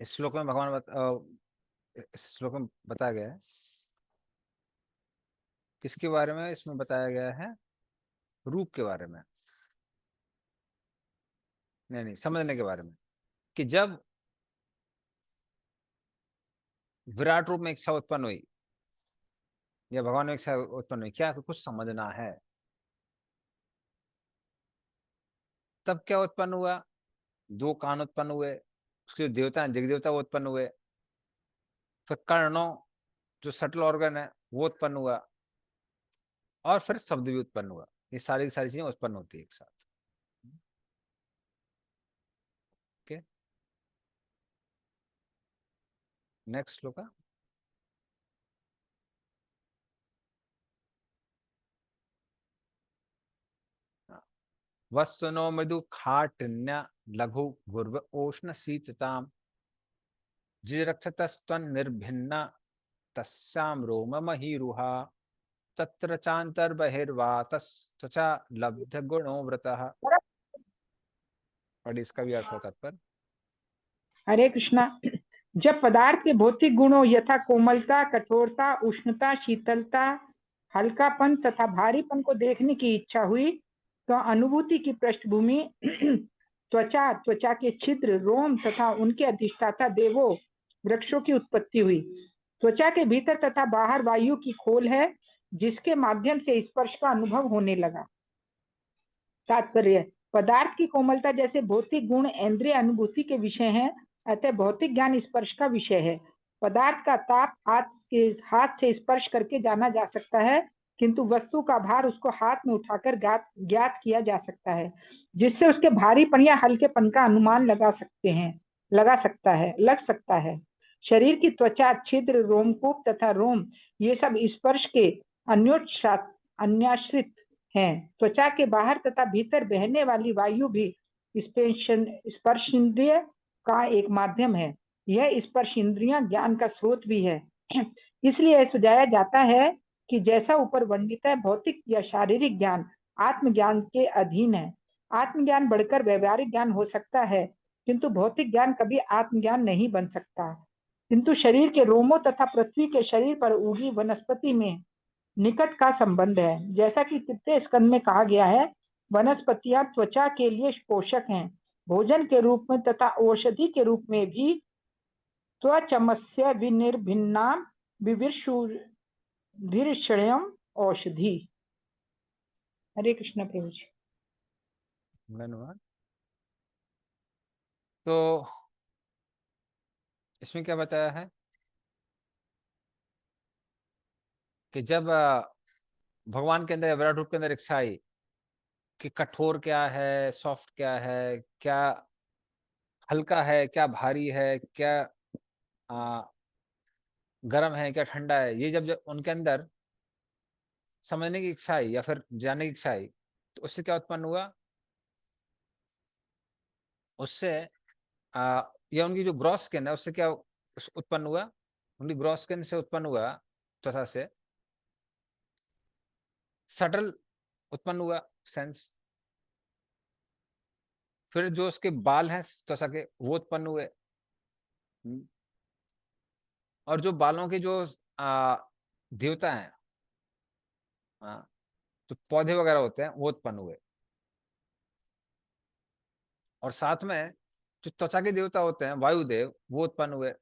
इस श्लोक में इस श्लोक में बताया गया है किसके बारे में, इसमें बताया गया है रूप के बारे में, नहीं समझने के बारे में, कि जब विराट रूप में इच्छा उत्पन्न हुई या भगवान में इच्छा उत्पन्न हुई, क्या कुछ समझना है, तब क्या उत्पन्न हुआ, दो कान उत्पन्न हुए, उसके जो देवता हैं दिग्देवता वो उत्पन्न हुए, फिर कर्णों जो सटल ऑर्गन है वो उत्पन्न हुआ, और फिर शब्द भी उत्पन्न हुआ। ये सारी की सारी चीजें उत्पन्न होती है एक साथ। ओके, नेक्स्ट श्लोक। वस्तुनो मृदु खाटिन्य लघु गुर्व ओष्ण शीतताम जिरक्षतस्त्वन् निर्भिन्ना तस्याम रोम महीरुहा तत्र चांतर बहिर्वातस त्वचा लब्ध गुणो व्रतः। और इसका भी अर्थ होता है। हरे कृष्णा। जब पदार्थ के भौतिक गुणों यथा कोमलता, कठोरता, उष्णता, शीतलता, हल्कापन तथा भारीपन को देखने की इच्छा हुई तो अनुभूति की पृष्ठभूमि त्वचा, त्वचा के छिद्र, रोम तथा उनके अधिष्ठाता देवों, वृक्षों की उत्पत्ति हुई। त्वचा के भीतर तथा बाहर वायु की खोल है जिसके माध्यम से स्पर्श का अनुभव होने लगा। तात्पर्य, पदार्थ की कोमलता जैसे भौतिक गुण इंद्रिय अनुभूति के विषय हैं, अतः भौतिक ज्ञान स्पर्श का विषय है। पदार्थ का ताप हाथ से स्पर्श करके जाना जा सकता है, किंतु वस्तु का भार उसको हाथ में उठाकर ज्ञात किया जा सकता है, जिससे उसके भारीपन या हल्केपन का अनुमान लग सकता है। शरीर की त्वचा, छिद्र, रोमकूप तथा रोम ये सब स्पर्श के अन्याश्रित हैं। त्वचा के बाहर तथा भीतर बहने वाली वायु भी स्पर्शेंद्रिय का एक माध्यम है। यह स्पर्श इंद्रियां ज्ञान का स्रोत भी है। इसलिए यह सुझाया जाता है कि जैसा ऊपर वर्णित है, भौतिक या शारीरिक ज्ञान आत्मज्ञान के अधीन है। आत्मज्ञान बढ़कर व्यवहारिक ज्ञान हो सकता है, किंतु भौतिक ज्ञान कभी आत्मज्ञान नहीं बन सकता। किंतु शरीर के रोमों तथा पृथ्वी के शरीर पर उगी वनस्पति में निकट का संबंध है। जैसा कि तृतीय स्कंद में कहा गया है, वनस्पतियां त्वचा के लिए पोषक हैं, भोजन के रूप में तथा औषधि के रूप में भी। त्वचमस्य विनिर्भिन्ना विविर्षुभिर्षयम् औषधि। हरे कृष्ण प्रभु जी। धन्यवाद। तो इसमें क्या बताया है कि जब भगवान के अंदर, विराट रूप के अंदर इच्छा आई कि कठोर क्या है, सॉफ्ट क्या है, क्या हल्का है, क्या भारी है, क्या गर्म है, क्या ठंडा है, ये जब उनके अंदर समझने की इच्छा आई या फिर जानने की इच्छा आई, तो उससे क्या उत्पन्न हुआ? उससे या उनकी जो ग्रॉस स्किन है उससे क्या उत्पन्न हुआ? उनकी ग्रॉस स्किन से उत्पन्न हुआ, त्वचा से सटल उत्पन्न हुआ सेंस। फिर जो उसके बाल हैं त्वचा के, वो उत्पन्न हुए। और जो बालों के जो देवता हैं, जो पौधे वगैरह होते हैं, वो उत्पन्न हुए। और साथ में जो त्वचा के देवता होते हैं, वायुदेव, वो उत्पन्न हुए।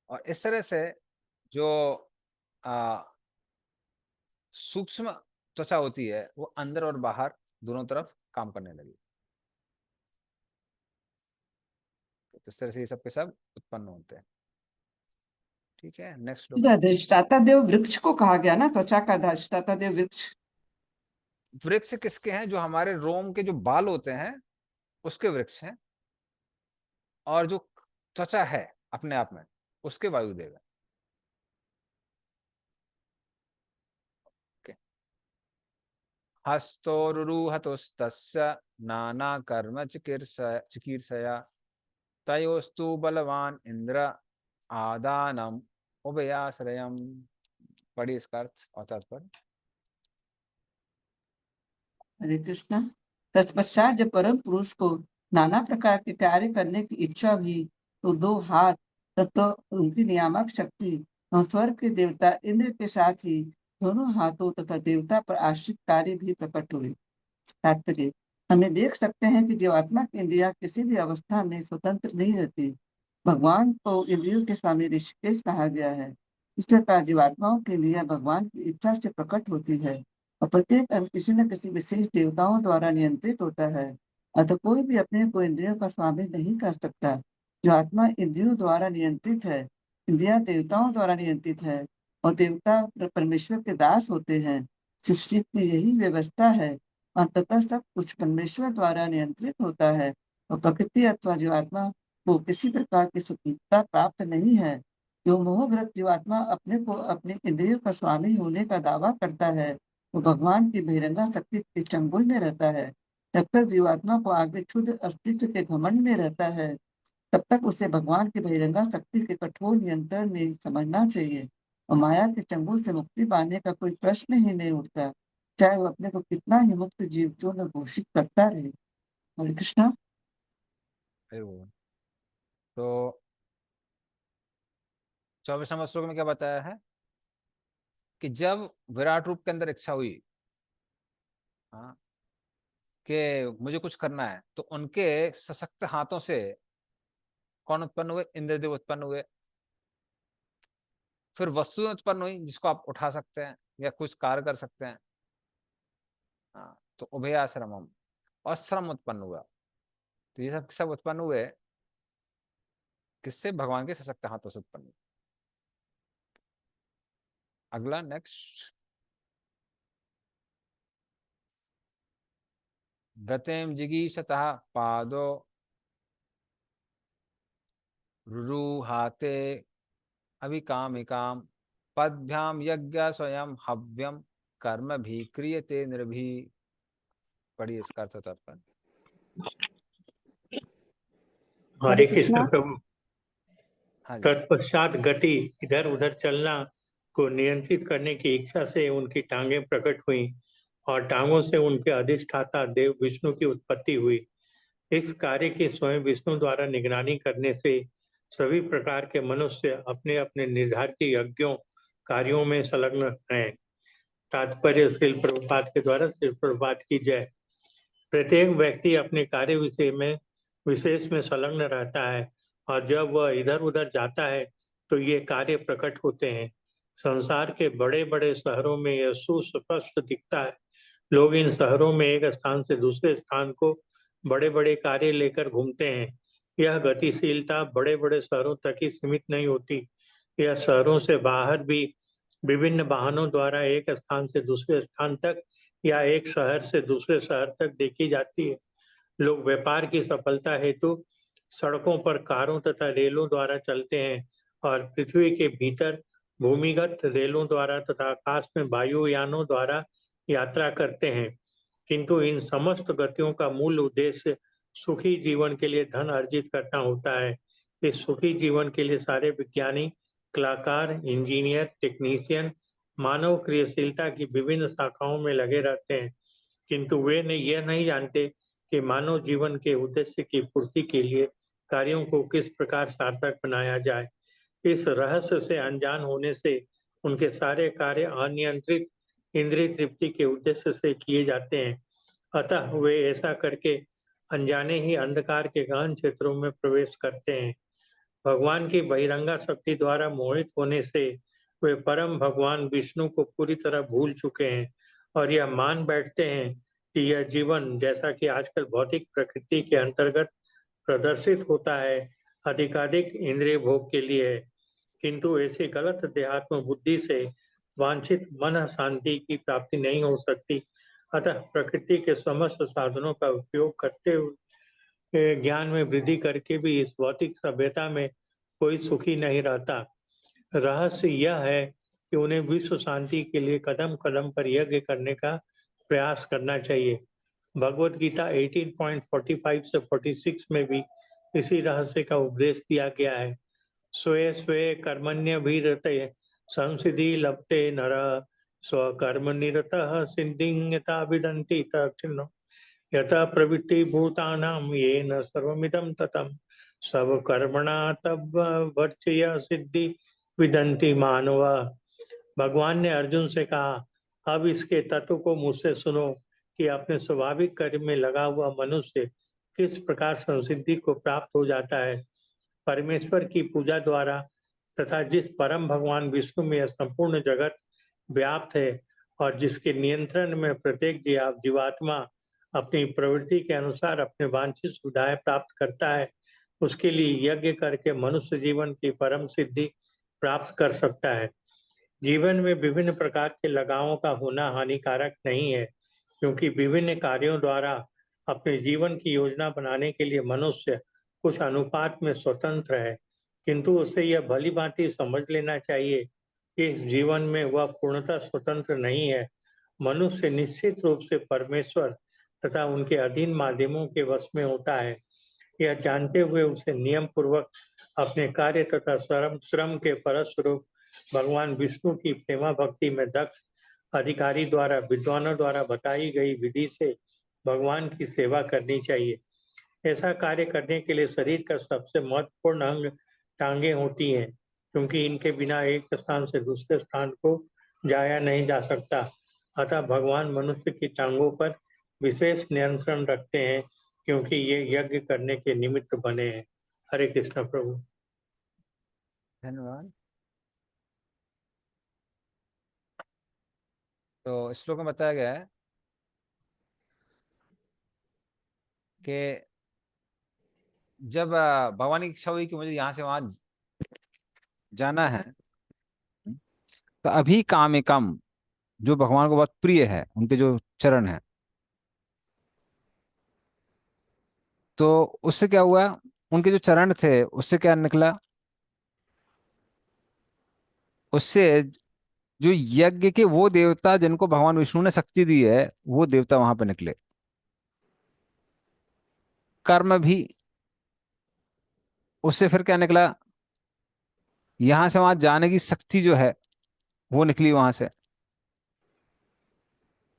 और इस तरह से जो सूक्ष्म त्वचा होती है, वो अंदर और बाहर दोनों तरफ काम करने लगी। तो इस तरह से ये सब के सब उत्पन्न होते हैं। ठीक है, नेक्स्ट श्लोक। अधिष्ठाता देव वृक्ष को कहा गया ना, त्वचा का अधिष्ठाता देव वृक्ष। वृक्ष किसके हैं? जो हमारे रोम के जो बाल होते हैं उसके वृक्ष हैं। और जो त्वचा है अपने आप में, उसके वायुदेव है। हस्तोरुहतुस्तस्य नानाकर्म चिकीर्षया तयोस्तु बलवान इंद्र आदानम उभयाश्रयम। पढ़िए इसका अर्थ और तात्पर्य। हरे कृष्णा। तत्पश्चात जब परम पुरुष को नाना प्रकार के कार्य करने की इच्छा हुई, तो दो हाथ तत्व उनकी नियामक शक्ति और स्वर्ग के देवता इंद्र के साथ ही दोनों हाथों तथा देवता पर आश्रित कार्य भी प्रकट हुए। तात्पर्य, हमें देख सकते हैं कि जीवात्मा की इंद्रिया किसी भी अवस्था में स्वतंत्र नहीं रहती। भगवान को इंद्रियों के स्वामी ऋषिकेश कहा गया है। इस प्रकार जीवात्माओं की इंद्रिया भगवान की इच्छा से प्रकट होती है और प्रत्येक अंग किसी न किसी विशेष देवताओं द्वारा नियंत्रित होता है। अतः कोई भी अपने को इंद्रियों का स्वामी नहीं कर सकता। जो आत्मा इंद्रियों द्वारा नियंत्रित है, इंद्रिया देवताओं द्वारा नियंत्रित है और देवता परमेश्वर के दास होते हैं। सृष्टि की यही व्यवस्था है। अंततः सब कुछ परमेश्वर द्वारा नियंत्रित होता है और प्रकृति अथवा जीवात्मा को किसी प्रकार की स्वतंत्रता प्राप्त नहीं है। जो मोहग्रस्त जीवात्मा अपने को अपनी इंद्रियों का स्वामी होने का दावा करता है, वो भगवान की बहिरंगा शक्ति के चंगुल में रहता है। जब तक जीवात्मा को आगे क्षुद्र अस्तित्व के घमंड में रहता है, तब तक उसे भगवान की बहिरंगा शक्ति के कठोर नियंत्रण में समझना चाहिए और माया के चंगुल से मुक्ति पाने का कोई प्रश्न ही नहीं उठता, चाहे वो अपने को कितना ही मुक्त जीव जो न घोषित करता रहे। हरे कृष्णा। तो 24वां श्लोक में क्या बताया है कि जब विराट रूप के अंदर इच्छा हुई कि मुझे कुछ करना है, तो उनके सशक्त हाथों से कौन उत्पन्न हुए? इंद्रदेव उत्पन्न हुए। फिर वस्तुएं उत्पन्न हुई जिसको आप उठा सकते हैं या कुछ कार्य कर सकते हैं। तो उभयाश्रमम, और श्रम उत्पन्न हुआ। तो ये सब उत्पन्न हुए किससे? भगवान के सशक्त हाथों से उत्पन्न हुए। अगला नेक्स्ट। गतिम जिगीषतः पादो रुरुहाते अभिकामिकाम पदभ्याम यज्ञ स्वयं हव्यम कर्म भी क्रियते निर्भी। पढ़िए इसका अर्थ तात्पर्य। हरे कृष्ण प्रभु। हाँ जी। तत्पश्चात गति, इधर उधर चलना को नियंत्रित करने की इच्छा से उनकी टांगें प्रकट हुई और टांगों से उनके अधिष्ठाता देव विष्णु की उत्पत्ति हुई। इस कार्य की स्वयं विष्णु द्वारा निगरानी करने से सभी प्रकार के मनुष्य अपने अपने निर्धारित यज्ञों कार्यों में संलग्न हैं। तात्पर्य श्रील प्रभुपाद के द्वारा श्रील प्रभुपाद की जय। प्रत्येक व्यक्ति अपने कार्य विशेष में संलग्न रहता है और जब वह इधर उधर जाता है तो ये कार्य प्रकट होते हैं। संसार के बड़े बड़े शहरों में यह सुस्पष्ट दिखता है। लोग इन शहरों में एक स्थान से दूसरे स्थान को बड़े बड़े कार्य लेकर घूमते हैं। यह गतिशीलता बड़े बड़े शहरों तक ही सीमित नहीं होती, यह शहरों से बाहर भी विभिन्न वाहनों द्वारा एक स्थान से दूसरे स्थान तक या एक शहर से दूसरे शहर तक देखी जाती है। लोग व्यापार की सफलता हेतु सड़कों पर कारों तथा रेलों द्वारा चलते हैं और पृथ्वी के भीतर भूमिगत रेलों द्वारा तथा आकाश में वायुयानों द्वारा यात्रा करते हैं। किंतु इन समस्त गतियों का मूल उद्देश्य सुखी जीवन के लिए धन अर्जित करना होता है। इस सुखी जीवन के लिए सारे विज्ञानी, कलाकार, इंजीनियर, टेक्नीशियन मानव क्रियाशीलता की विभिन्न शाखाओं में लगे रहते हैं, किंतु वे यह नहीं जानते कि मानव जीवन के उद्देश्य की पूर्ति के लिए कार्यों को किस प्रकार सार्थक बनाया जाए। इस रहस्य से अनजान होने से उनके सारे कार्य अनियंत्रित इंद्रिय तृप्ति के उद्देश्य से किए जाते हैं। अतः वे ऐसा करके अनजाने ही अंधकार के गहन क्षेत्रों में प्रवेश करते हैं। भगवान की बहिरंगा शक्ति द्वारा मोहित होने से वे परम भगवान विष्णु को पूरी तरह भूल चुके हैं और यह मान बैठते हैं कि यह जीवन, जैसा कि आजकल भौतिक प्रकृति के अंतर्गत प्रदर्शित होता है, अधिकाधिक इंद्रिय भोग के लिए है। किंतु ऐसी गलत देहात्म बुद्धि से वांछित मन शांति की प्राप्ति नहीं हो सकती। अतः प्रकृति के समस्त साधनों का उपयोग करते हुए ज्ञान में वृद्धि करके भी इस भौतिक सभ्यता में कोई सुखी नहीं रहता। रहस्य यह है कि उन्हें विश्व शांति के लिए कदम कदम पर यज्ञ करने का प्रयास करना चाहिए। भगवत गीता 18.45 से 46 में भी इसी रहस्य का उपदेश दिया गया है। स्वे स्वे कर्मण्य भी रहते संसिधि लभते नर स्वकर्म निरतः सिद्धिं यथा विदन्ति तच्छिन्नो यथा प्रवृत्ति भूतानां येन सर्वमिदं ततं सब कर्मणा तब वर्चय सिद्धि विदन्ति मानव। भगवान ने अर्जुन से कहा, अब इसके तत्व को मुझसे सुनो कि अपने स्वाभाविक कर्म में लगा हुआ मनुष्य किस प्रकार संसिद्धि को प्राप्त हो जाता है। परमेश्वर की पूजा द्वारा तथा जिस परम भगवान विष्णु में यह संपूर्ण जगत व्याप्त है और जिसके नियंत्रण में प्रत्येक जीवात्मा अपनी प्रवृत्ति के अनुसार अपने वांछित सुविधाएं प्राप्त करता है, उसके लिए यज्ञ करके मनुष्य जीवन की परम सिद्धि प्राप्त कर सकता है। जीवन में विभिन्न प्रकार के लगावों का होना हानिकारक नहीं है, क्योंकि विभिन्न कार्यों द्वारा अपने जीवन की योजना बनाने के लिए मनुष्य कुछ अनुपात में स्वतंत्र है, किंतु उसे यह भली भांति समझ लेना चाहिए कि इस जीवन में वह पूर्णतः स्वतंत्र नहीं है। मनुष्य निश्चित रूप से परमेश्वर तथा उनके अधीन माध्यमों के वश में होता है। यह जानते हुए उसे नियम पूर्वक अपने कार्य तथा श्रम के फलस्वरूप भगवान विष्णु की प्रेमा भक्ति में दक्ष अधिकारी द्वारा विद्वानों द्वारा बताई गई विधि से भगवान की सेवा करनी चाहिए। ऐसा कार्य करने के लिए शरीर का सबसे महत्वपूर्ण अंग टांगे होती हैं, क्योंकि इनके बिना एक स्थान से दूसरे स्थान को जाया नहीं जा सकता। अतः भगवान मनुष्य की टांगों पर विशेष नियंत्रण रखते हैं, क्योंकि ये यज्ञ करने के निमित्त बने हैं। हरे कृष्ण प्रभु। धन्यवाद। तो श्लोक में बताया गया है कि जब भगवान की इच्छा हुई कि मुझे यहाँ से वहां जाना है, तो अभी कामिकम, जो भगवान को बहुत प्रिय है, उनके जो चरण है, तो उससे क्या हुआ उनके जो चरण थे उससे क्या निकला, उससे जो यज्ञ के वो देवता जिनको भगवान विष्णु ने शक्ति दी है वो देवता वहां पे निकले। कर्म भी, उससे फिर क्या निकला, यहां से वहां जाने की शक्ति जो है वो निकली वहां से।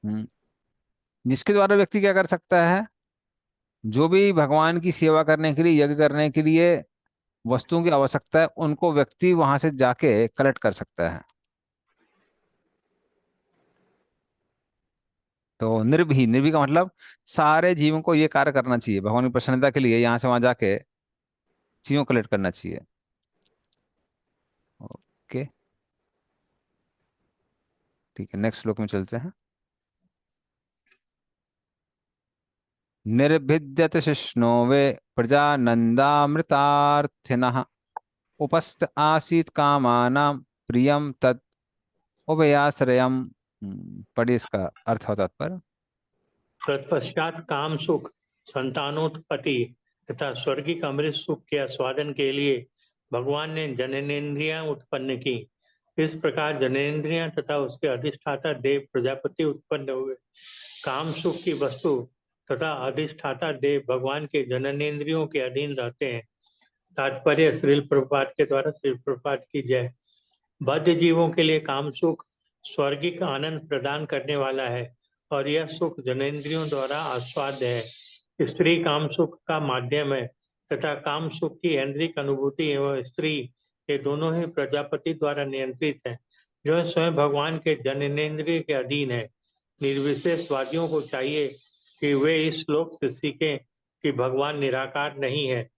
हम्म, जिसके द्वारा व्यक्ति क्या कर सकता है, जो भी भगवान की सेवा करने के लिए, यज्ञ करने के लिए वस्तुओं की आवश्यकता है, उनको व्यक्ति वहां से जाके कलेक्ट कर सकता है। तो निर्भी, निर्भी का मतलब सारे जीवों को ये कार्य करना चाहिए भगवान की प्रसन्नता के लिए, यहाँ से वहां जाके चीजों को कलेक्ट करना चाहिए। ओके, ठीक है, नेक्स्ट श्लोक में चलते हैं। निर्भिद्यत शिष्णोवे प्रजानन्दामृतार्थिनः उपस्थ आसीत कामानां प्रियम तत् उभयाश्रयम्। पढ़िए इसका अर्थ होता पर। तत्पश्चात काम सुख, संतानोत्पत्ति तथा स्वर्गिक अमृत सुख के आस्वादन के लिए भगवान ने जननेन्द्रियां उत्पन्न की। इस प्रकार जननेन्द्रियां तथा उसके अधिष्ठाता देव प्रजापति उत्पन्न हुए। काम सुख की वस्तु तथा अधिष्ठाता देव भगवान के जननेन्द्रियों के अधीन रहते हैं। तात्पर्य श्रील प्रभुपाद के द्वारा। श्रील प्रभुपाद की जय। बद्ध जीवों के लिए काम सुख स्वर्गिक आनंद प्रदान करने वाला है और यह सुख जनेंद्रियों द्वारा आस्वाद्य है। स्त्री काम सुख का माध्यम है तथा काम सुख की ऐन्द्रिक अनुभूति एवं स्त्री ये दोनों ही प्रजापति द्वारा नियंत्रित है, जो स्वयं भगवान के जनेन्द्रिय के अधीन है। निर्विशेषवादियों को चाहिए कि वे इस श्लोक से सीखें कि भगवान निराकार नहीं है,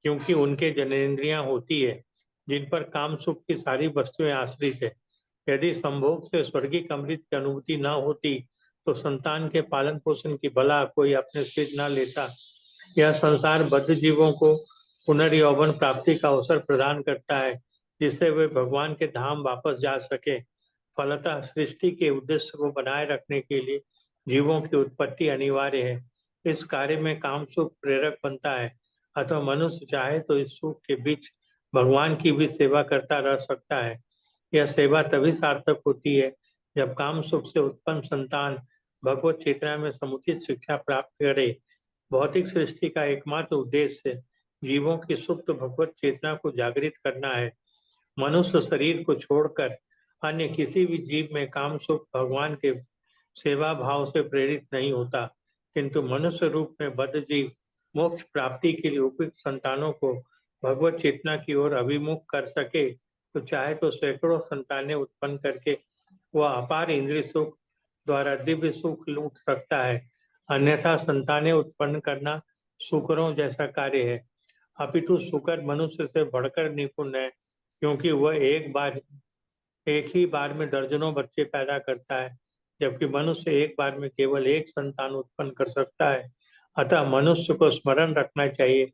क्योंकि उनके जनेन्द्रियां होती है जिन पर काम सुख की सारी वस्तुएं आश्रित है। यदि संभोग से स्वर्गीय अमृत की अनुभूति न होती तो संतान के पालन पोषण की भला कोई अपने सिर न लेता। यह संसार बद्ध जीवों को पुनर्यौवन प्राप्ति का अवसर प्रदान करता है, जिससे वे भगवान के धाम वापस जा सके। फलतः सृष्टि के उद्देश्य को बनाए रखने के लिए जीवों की उत्पत्ति अनिवार्य है। इस कार्य में काम सुख प्रेरक बनता है, अतः मनुष्य चाहे तो इस सुख के बीच भगवान की भी सेवा करता रह सकता है। यह सेवा तभी सार्थक होती है जब काम सुख से उत्पन्न संतान भगवत चेतना में समुचित शिक्षा प्राप्त करे। भौतिक सृष्टि का एकमात्र उद्देश्य जीवों की सुप्त भगवत चेतना को जागृत करना है। मनुष्य शरीर को छोड़कर अन्य किसी भी जीव में काम सुख भगवान के सेवा भाव से प्रेरित नहीं होता, किंतु मनुष्य रूप में बद्ध जीव मोक्ष प्राप्ति के लिए उपयुक्त संतानों को भगवत चेतना की ओर अभिमुख कर सके तो चाहे तो सैकड़ों संतानें उत्पन्न करके वह अपार इंद्रिय सुख द्वारा दिव्य सुख लूट सकता है। अन्यथा संतानें उत्पन्न करना शुकरों जैसा कार्य है, अपितु शुकर मनुष्य से बढ़कर निपुण है, क्योंकि वह एक ही बार में दर्जनों बच्चे पैदा करता है, जबकि मनुष्य एक बार में केवल एक संतान उत्पन्न कर सकता है। अतः मनुष्य को स्मरण रखना चाहिए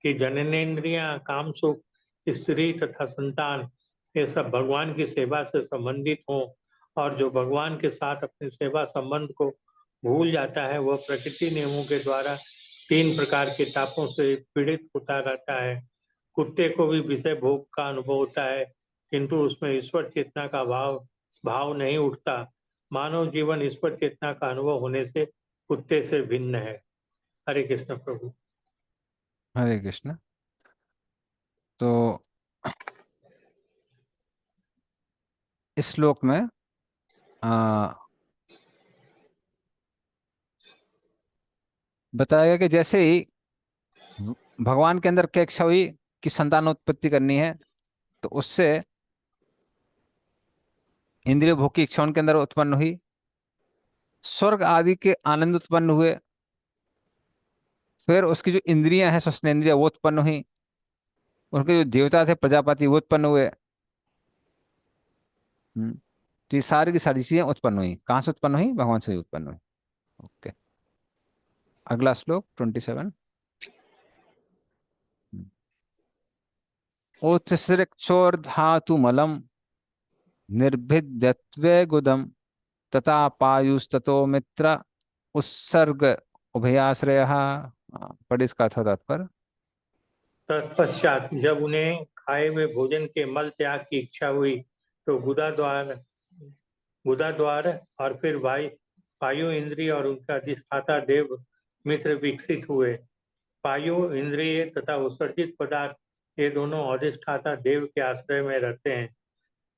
कि जननेन्द्रियां, काम सुख, स्त्री तथा संतान ये सब भगवान की सेवा से संबंधित हों, और जो भगवान के साथ अपनी सेवा संबंध को भूल जाता है वह प्रकृति नियमों के द्वारा 3 प्रकार के तापों से पीड़ित होता रहता है। कुत्ते को भी विषय भोग का अनुभव होता है, किंतु उसमें ईश्वर चेतना का भाव नहीं उठता। मानव जीवन ईश्वर चेतना का अनुभव होने से कुत्ते से भिन्न है। हरे कृष्ण प्रभु। हरे कृष्ण। तो इस श्लोक में बताया गया कि जैसे ही भगवान के अंदर क्या इच्छा हुई कि संतानोत्पत्ति करनी है, तो उससे इंद्रिय भोग की इच्छा उनके अंदर उत्पन्न हुई, स्वर्ग आदि के आनंद उत्पन्न हुए, फिर उसकी जो इंद्रियां हैं श्वसनेन्द्रियां वो उत्पन्न हुई, उनके जो देवता थे प्रजापति वो उत्पन्न हुए। तो ये सारी की सारी चीजें उत्पन्न हुई, कहाँ से उत्पन्न हुई, भगवान से ही उत्पन्न हुई। ओके, अगला श्लोक 27। उत्सृक्षोर्धातुमलं निर्भिद्यत्वे गुदम तथा पायुस्ततो मित्र उत्सर्ग उभयाश्रय। पढ़ इसका था तात्पर्य। तत्पश्चात जब उन्हें खाए हुए भोजन के मल त्याग की इच्छा हुई तो गुदा द्वार और फिर वायु इंद्रिय और उनका अधिष्ठाता देव मित्र विकसित हुए। वायु इंद्रिय तथा उत्सर्जित पदार्थ ये दोनों अधिष्ठाता देव के आश्रय में रहते हैं।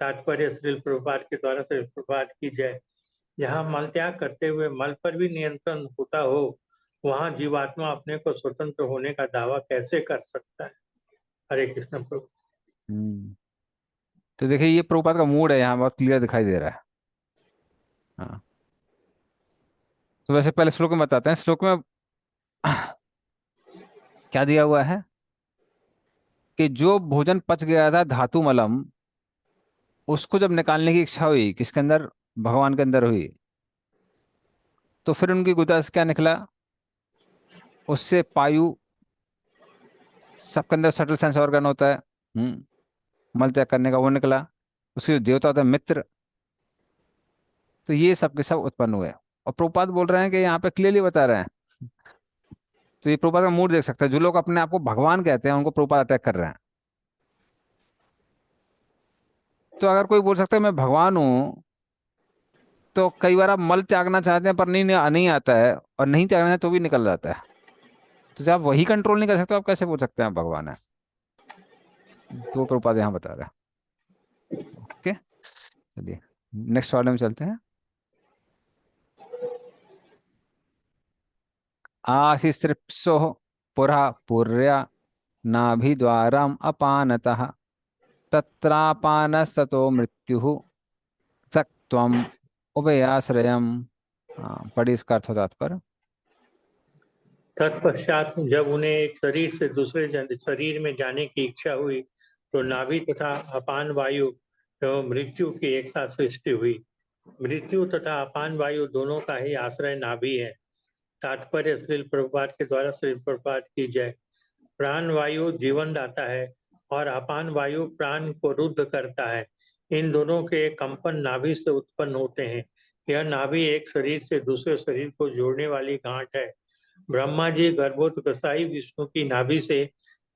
तात्पर्य श्रील प्रभुपाद के द्वारा श्रील प्रभुपाद की जय। जहाँ मल त्याग करते हुए मल पर भी नियंत्रण होता हो वहाँ जीवात्मा अपने को स्वतंत्र होने का दावा कैसे कर सकता है। हरे कृष्ण प्रभु। तो देखिए ये प्रभुपाद का मूड है, यहाँ बहुत क्लियर दिखाई दे रहा है। हाँ, तो वैसे पहले श्लोक में बताते हैं। श्लोक में क्या दिया हुआ है कि जो भोजन पच गया था धातु मलम, उसको जब निकालने की इच्छा हुई किसके अंदर, भगवान के अंदर हुई, तो फिर उनकी गुदा से क्या निकला, उससे पायु, सबके अंदर सटल सेंस ऑर्गन होता है, मल त्याग करने का, वो निकला। उसके जो देवता होता है मित्र, तो ये सब के सब उत्पन्न हुए। और प्रभुपाद बोल रहे हैं कि यहाँ पे क्लियरली बता रहे हैं। तो ये प्रभुपाद का मूड देख सकते हैं। जो लोग अपने आप को भगवान कहते हैं उनको प्रभुपाद अटैक कर रहे हैं। तो अगर कोई बोल सकता है मैं भगवान हूं, तो कई बार आप मल त्यागना चाहते हैं पर नहीं आता है, और नहीं त्यागना है तो भी निकल जाता है। तो जब आप वही कंट्रोल नहीं कर सकते, आप कैसे बोल सकते हैं आप भगवान है। तो प्रभुपाद यहाँ बता रहे हैं। ओके, चलिए नेक्स्ट वाले में चलते हैं। आशिस्त्रिप्सो पुरा पुर्या नाभिद्वारम अपानतः तत्रापानस्ततो मृत्यु सक्त्वम उभयाश्रयम। पढ़ी इसका अर्थ तात्पर्य। तत्पश्चात जब उन्हें एक शरीर से दूसरे शरीर में जाने की इच्छा हुई तो नाभि तथा अपान वायु एवं मृत्यु की एक साथ सृष्टि हुई। मृत्यु तथा अपान वायु दोनों का ही आश्रय नाभि है। तात्पर्य श्रील प्रभुपाद के द्वारा श्रील प्रभुपाद की जय। प्राण वायु जीवन दाता है और अपान वायु प्राण को रुद्ध करता है। इन दोनों के कंपन नाभि से उत्पन्न होते हैं। यह नाभि एक शरीर से दूसरे शरीर को जोड़ने वाली गांठ है। ब्रह्मा जी गर्भोत्कर्षाई विष्णु की नाभि से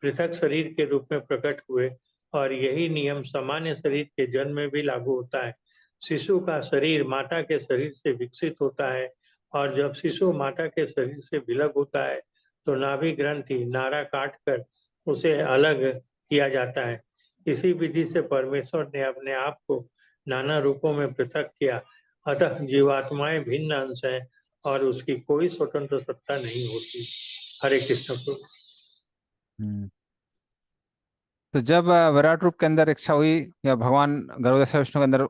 पृथक शरीर के रूप में प्रकट हुए और यही नियम सामान्य शरीर के जन्म में भी लागू होता है। शिशु का शरीर माता के शरीर से विकसित होता है और जब शिशु माता के शरीर से विलग होता है तो नाभि ग्रंथि नाड़ा काट कर उसे अलग किया जाता है। इसी विधि से परमेश्वर ने अपने आप को नाना रूपों में पृथक किया। अतः जीवात्माएं भिन्न अंश है और उसकी कोई स्वतंत्र सत्ता नहीं होती। हरे कृष्ण प्रभु। हम्म। तो जब विराट रूप के अंदर इच्छा हुई, या भगवान गर्भोदय विष्णु के अंदर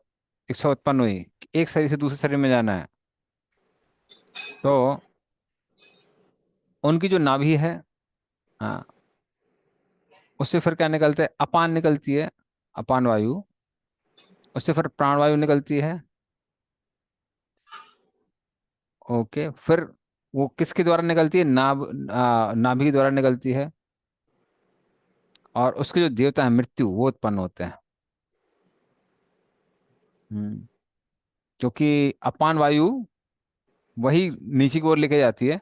इच्छा उत्पन्न हुई कि एक शरीर से दूसरे शरीर में जाना है, तो उनकी जो नाभि है, हाँ, उससे फिर क्या निकलता है, अपान निकलती है, अपान वायु। उससे फिर प्राण वायु निकलती है। ओके, फिर वो किसके द्वारा निकलती है, नाभि के द्वारा निकलती है। और उसके जो देवता है मृत्यु, वो उत्पन्न होते हैं। हम्म, क्योंकि अपान वायु वही नीचे की ओर लेके जाती है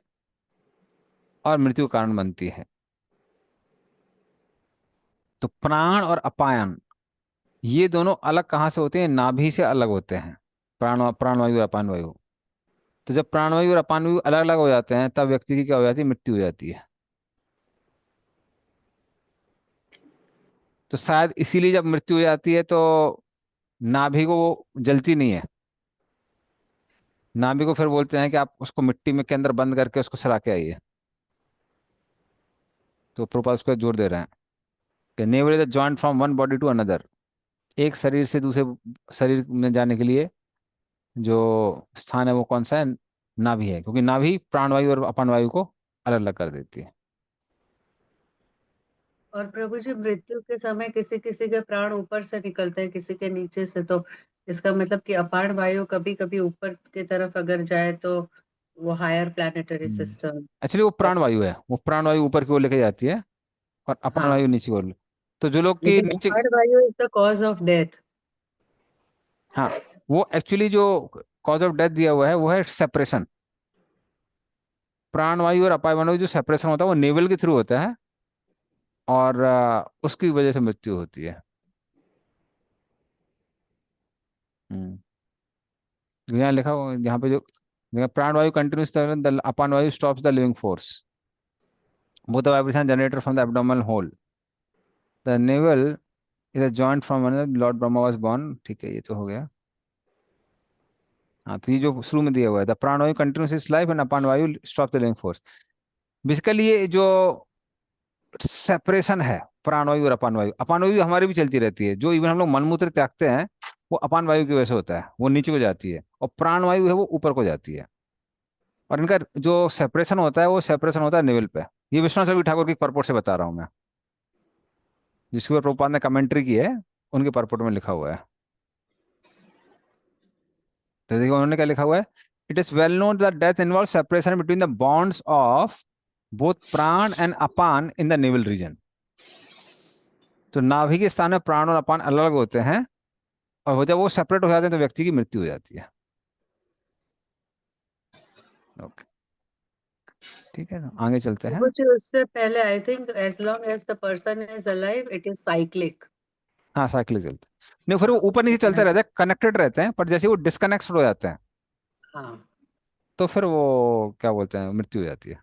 और मृत्यु का कारण बनती है। तो प्राण और अपायन ये दोनों अलग कहाँ से होते हैं, नाभि से अलग होते हैं। प्राणवायु और अपान वायु। तो जब प्राणवायु और अपान वायु अलग अलग हो जाते हैं तब व्यक्ति की क्या हो जाती है, मृत्यु हो जाती है। तो शायद इसीलिए जब मृत्यु हो जाती है तो नाभि को वो जलती नहीं है। नाभि को फिर बोलते हैं कि आप उसको मिट्टी में के अंदर बंद करके उसको सड़ा के आइए। तो प्रभुपाद उस पर जोर दे रहे हैं कि never is joint from one body to another. एक शरीर से दूसरे शरीर में जाने के लिए जो स्थान है वो कौन सा है, नाभि है। क्योंकि नाभि प्राणवायु और अपान वायु को अलग अलग कर देती है। और प्रभु जी मृत्यु के समय किसी किसी के प्राण ऊपर से निकलते हैं, किसी के नीचे से, तो इसका मतलब कि अपान वायु कभी कभी ऊपर की तरफ अगर जाए तो वो हायर प्लैनेटरी सिस्टम। एक्चुअली वो प्राणवायु है, वो प्राणवायु ऊपर की ओर लेके जाती है और अपान हाँ, वायु नीचे की ओर। तो जो लोग की लेकिन नीचे, अपान वायु is the cause of death. हाँ, वो एक्चुअली जो कॉज ऑफ डेथ दिया हुआ है वो है सेपरेशन। प्राणवायु और अपान वायु जो सेपरेशन होता है वो नेवल के थ्रू होता है। और उसकी वजह से मृत्यु होती है। यहाँ लिखा हुआ, यहाँ पे जो प्राणवायु कंटिन्यूस, द अपान वायु stops the living force, both the vibration generated from the abdominal hole, the navel is a joint from when Lord Brahma was born। ठीक है, ये तो हो गया। हाँ, तो ये जो शुरू में दिया हुआ है, द प्राणवायु कंटिन्यूस इज लाइफ एंड अपान वायु stop the living force. Basically ये जो सेपरेशन है प्राणवायु और अपान वायु, अपान वायु हमारी भी चलती रहती है, जो इवन हम लोग मनमूत्र त्यागते हैं वो अपान वायु की वजह से होता है, वो नीचे को जाती है, और प्राण वायु है वो ऊपर को जाती है। और इनका जो सेपरेशन होता है वो सेपरेशन होता है नेवल पे। ये विश्वनाथ चक्रवर्ती ठाकुर की परपोर्ट से बता रहा हूँ मैं, जिसके ऊपर प्रभुपाद ने कमेंट्री की है, उनके परपोर्ट में लिखा हुआ है। तो देखिए उन्होंने क्या लिखा हुआ है, it is well known that death involve separation between the bonds of both prana and apana in the navel region. तो नाभि के स्थान में प्राण और अपान अलग अलग होते हैं, और जब वो सेपरेट हो जाते हैं तो व्यक्ति की मृत्यु हो जाती है। ओके, ठीक है, आगे चलते हैं। कुछ उससे पहले I think as long as the person is alive it is cyclic. हाँ, साइकिल चलते हैं, नहीं फिर वो ऊपर नीचे चलते रहते हैं, कनेक्टेड रहते हैं, पर जैसे वो डिस्कनेक्ट हो जाते हैं हाँ, तो फिर वो क्या बोलते हैं, मृत्यु हो जाती है।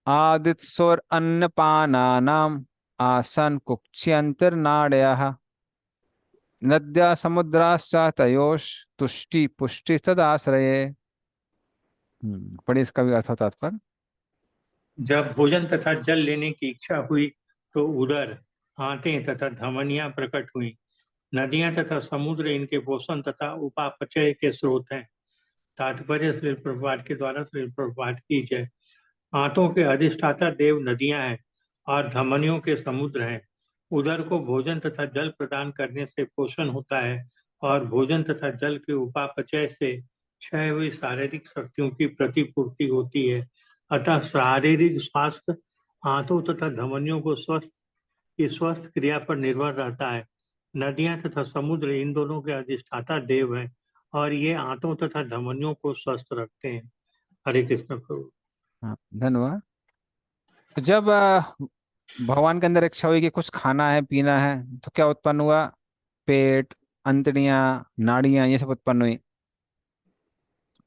आदित्योर अन्नपानानाम आसन कुक्ष्यंतर्नाड्यः नद्या समुद्राश्च तयोश तुष्टि पुष्टि तदाश्रये। पढ़िए इसका भी अर्थ और तात्पर्य। जब भोजन तथा जल लेने की इच्छा हुई तो उदर, आंतें तथा धमनियां प्रकट हुई। नदियां तथा समुद्र इनके पोषण तथा उपापचय के स्रोत हैं। तात्पर्य श्री प्रभुपाद के द्वारा श्री प्रभुपाद की जय। आंतों के अधिष्ठाता देव नदियां हैं और धमनियों के समुद्र हैं। उदर को भोजन तथा जल प्रदान करने से पोषण होता है और भोजन तथा जल के उपापचय से क्षय हुई शारीरिक शक्तियों की प्रतिपूर्ति होती है। अतः शारीरिक स्वास्थ्य आंतों तथा धमनियों को स्वस्थ क्रिया पर निर्भर रहता है। नदियां तथा समुद्र इन दोनों के अधिष्ठाता देव हैं और ये आंतों तथा धमनियों को स्वस्थ रखते हैं। हरे कृष्ण प्रभु। हाँ, धन्यवाद। तो जब भगवान के अंदर इच्छा हुई कि कुछ खाना है पीना है, तो क्या उत्पन्न हुआ, पेट, अंतड़ियां, नाड़ियां, ये सब उत्पन्न हुई,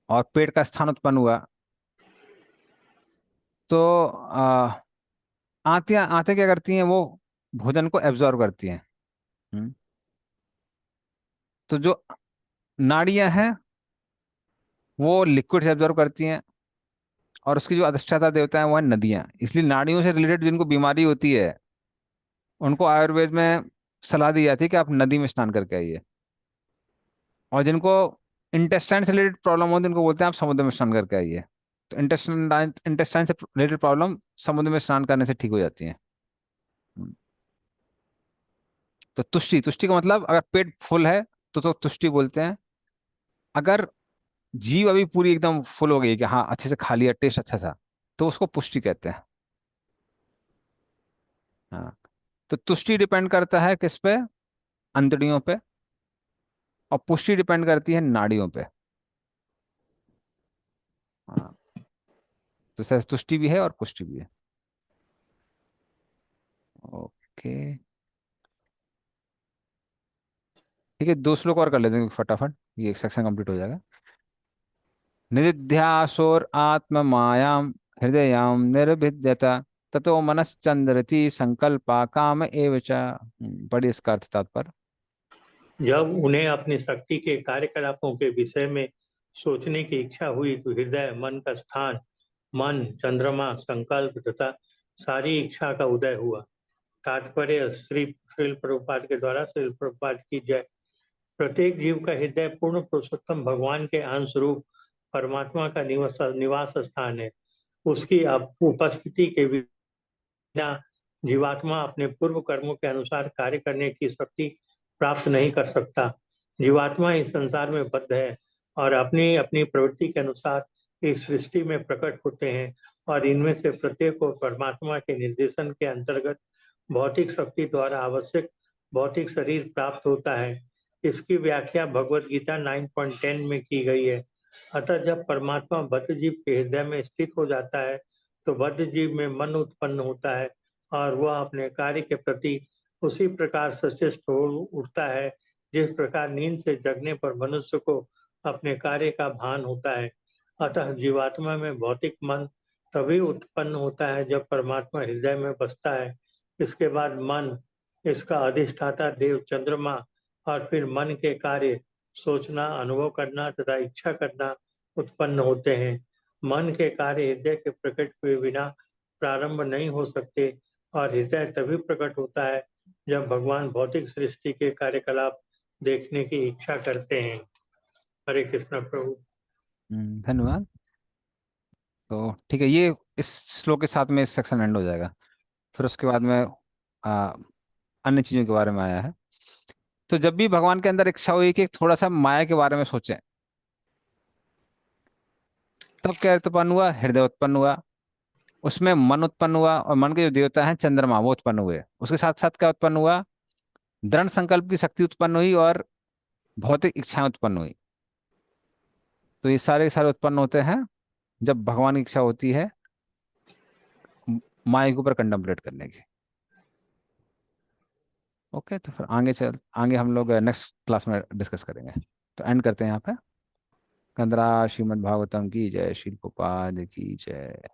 और पेट का स्थान उत्पन्न हुआ। तो आंतें आंतें क्या करती हैं, वो भोजन को एब्जॉर्ब करती हैं। हम्म, तो जो नाड़ियां हैं वो लिक्विड से एब्जॉर्ब करती हैं, और उसकी जो अधिष्ठाता देवता है वो है नदियां। इसलिए नाड़ियों से रिलेटेड जिनको बीमारी होती है उनको आयुर्वेद में सलाह दी जाती है कि आप नदी में स्नान करके आइए, और जिनको इंटेस्टाइन से रिलेटेड प्रॉब्लम होती है उनको बोलते हैं आप समुद्र में स्नान करके आइए। तो इंटेस्टाइन से रिलेटेड प्रॉब्लम समुद्र में स्नान करने से ठीक हो जाती है। तो तुष्टि, तुष्टि का मतलब अगर पेट फुल है तो तुष्टि बोलते हैं। अगर जीव अभी पूरी एकदम फुल हो गई कि हाँ अच्छे से खा लिया, टेस्ट अच्छा था, तो उसको पुष्टि कहते हैं। हाँ, तो तुष्टि डिपेंड करता है किस पे, अंतड़ियों पे, और पुष्टि डिपेंड करती है नाड़ियों पे। हाँ, तो सर तुष्टि भी है और पुष्टि भी है। ओके, ठीक है, दो श्लोक और कर लेते हैं फटाफट, ये एक सेक्शन कंप्लीट हो जाएगा। निधिध्यासोर आत्म मायाम हृदयाम निर्भिद्यत ततो मनश्चंद्रति संकल्पा काम एव च। बड़ी इसका अर्थ तात्पर्य। जब उन्हें अपनी शक्ति के कार्यकलापों के विषय में सोचने की इच्छा हुई तो हृदय, मन का स्थान, मन, चंद्रमा, संकल्प तथा सारी इच्छा का उदय हुआ। तात्पर्य श्री प्रभुपाद के द्वारा श्री प्रभुपाद की जय। प्रत्येक जीव का हृदय पूर्ण पुरुषोत्तम भगवान के अंश रूप परमात्मा का निवास स्थान है। उसकी उपस्थिति के बिना जीवात्मा अपने पूर्व कर्मों के अनुसार कार्य करने की शक्ति प्राप्त नहीं कर सकता। जीवात्मा इस संसार में बद्ध है और अपनी अपनी प्रवृत्ति के अनुसार इस सृष्टि में प्रकट होते हैं, और इनमें से प्रत्येक को परमात्मा के निर्देशन के अंतर्गत भौतिक शक्ति द्वारा आवश्यक भौतिक शरीर प्राप्त होता है। इसकी व्याख्या भगवत गीता 9.10 में की गई है। अतः जब परमात्मा बद्ध जीव के हृदय में स्थित हो जाता है तो बद्ध जीव में मन उत्पन्न होता है और वह अपने कार्य के प्रति उसी प्रकार सचेष्ट हो उठता है जिस प्रकार नींद से जगने पर मनुष्य को अपने कार्य का भान होता है। अतः जीवात्मा में भौतिक मन तभी उत्पन्न होता है जब परमात्मा हृदय में बसता है। इसके बाद मन, इसका अधिष्ठाता देव चंद्रमा और फिर मन के कार्य सोचना, अनुभव करना तथा इच्छा करना उत्पन्न होते हैं। मन के कार्य हृदय के प्रकट हुए बिना प्रारंभ नहीं हो सकते और हृदय तभी प्रकट होता है जब भगवान भौतिक सृष्टि के कार्यकलाप देखने की इच्छा करते हैं। हरे कृष्ण प्रभु। धन्यवाद। तो ठीक है, ये इस श्लोक के साथ में इस सेक्शन एंड हो जाएगा। फिर उसके बाद में अन्य चीजों के बारे में आया है। तो जब भी भगवान के अंदर इच्छा हुई कि थोड़ा सा माया के बारे में सोचें, तब क्या उत्पन्न हुआ? हृदय उत्पन्न हुआ, उसमें मन उत्पन्न हुआ और मन के जो देवता हैं चंद्रमा वो उत्पन्न हुए। उसके साथ साथ क्या उत्पन्न हुआ? दृढ़ संकल्प की शक्ति उत्पन्न हुई और भौतिक इच्छाएं उत्पन्न हुई। तो ये सारे के सारे उत्पन्न होते हैं जब भगवान की इच्छा होती है माया के ऊपर कंटेम्पलेट करने की। ओके, तो फिर आगे हम लोग नेक्स्ट क्लास में डिस्कस करेंगे। तो एंड करते हैं यहाँ पे। कंदरा श्रीमद् भागवतम की जय, श्री गोपाल की जय।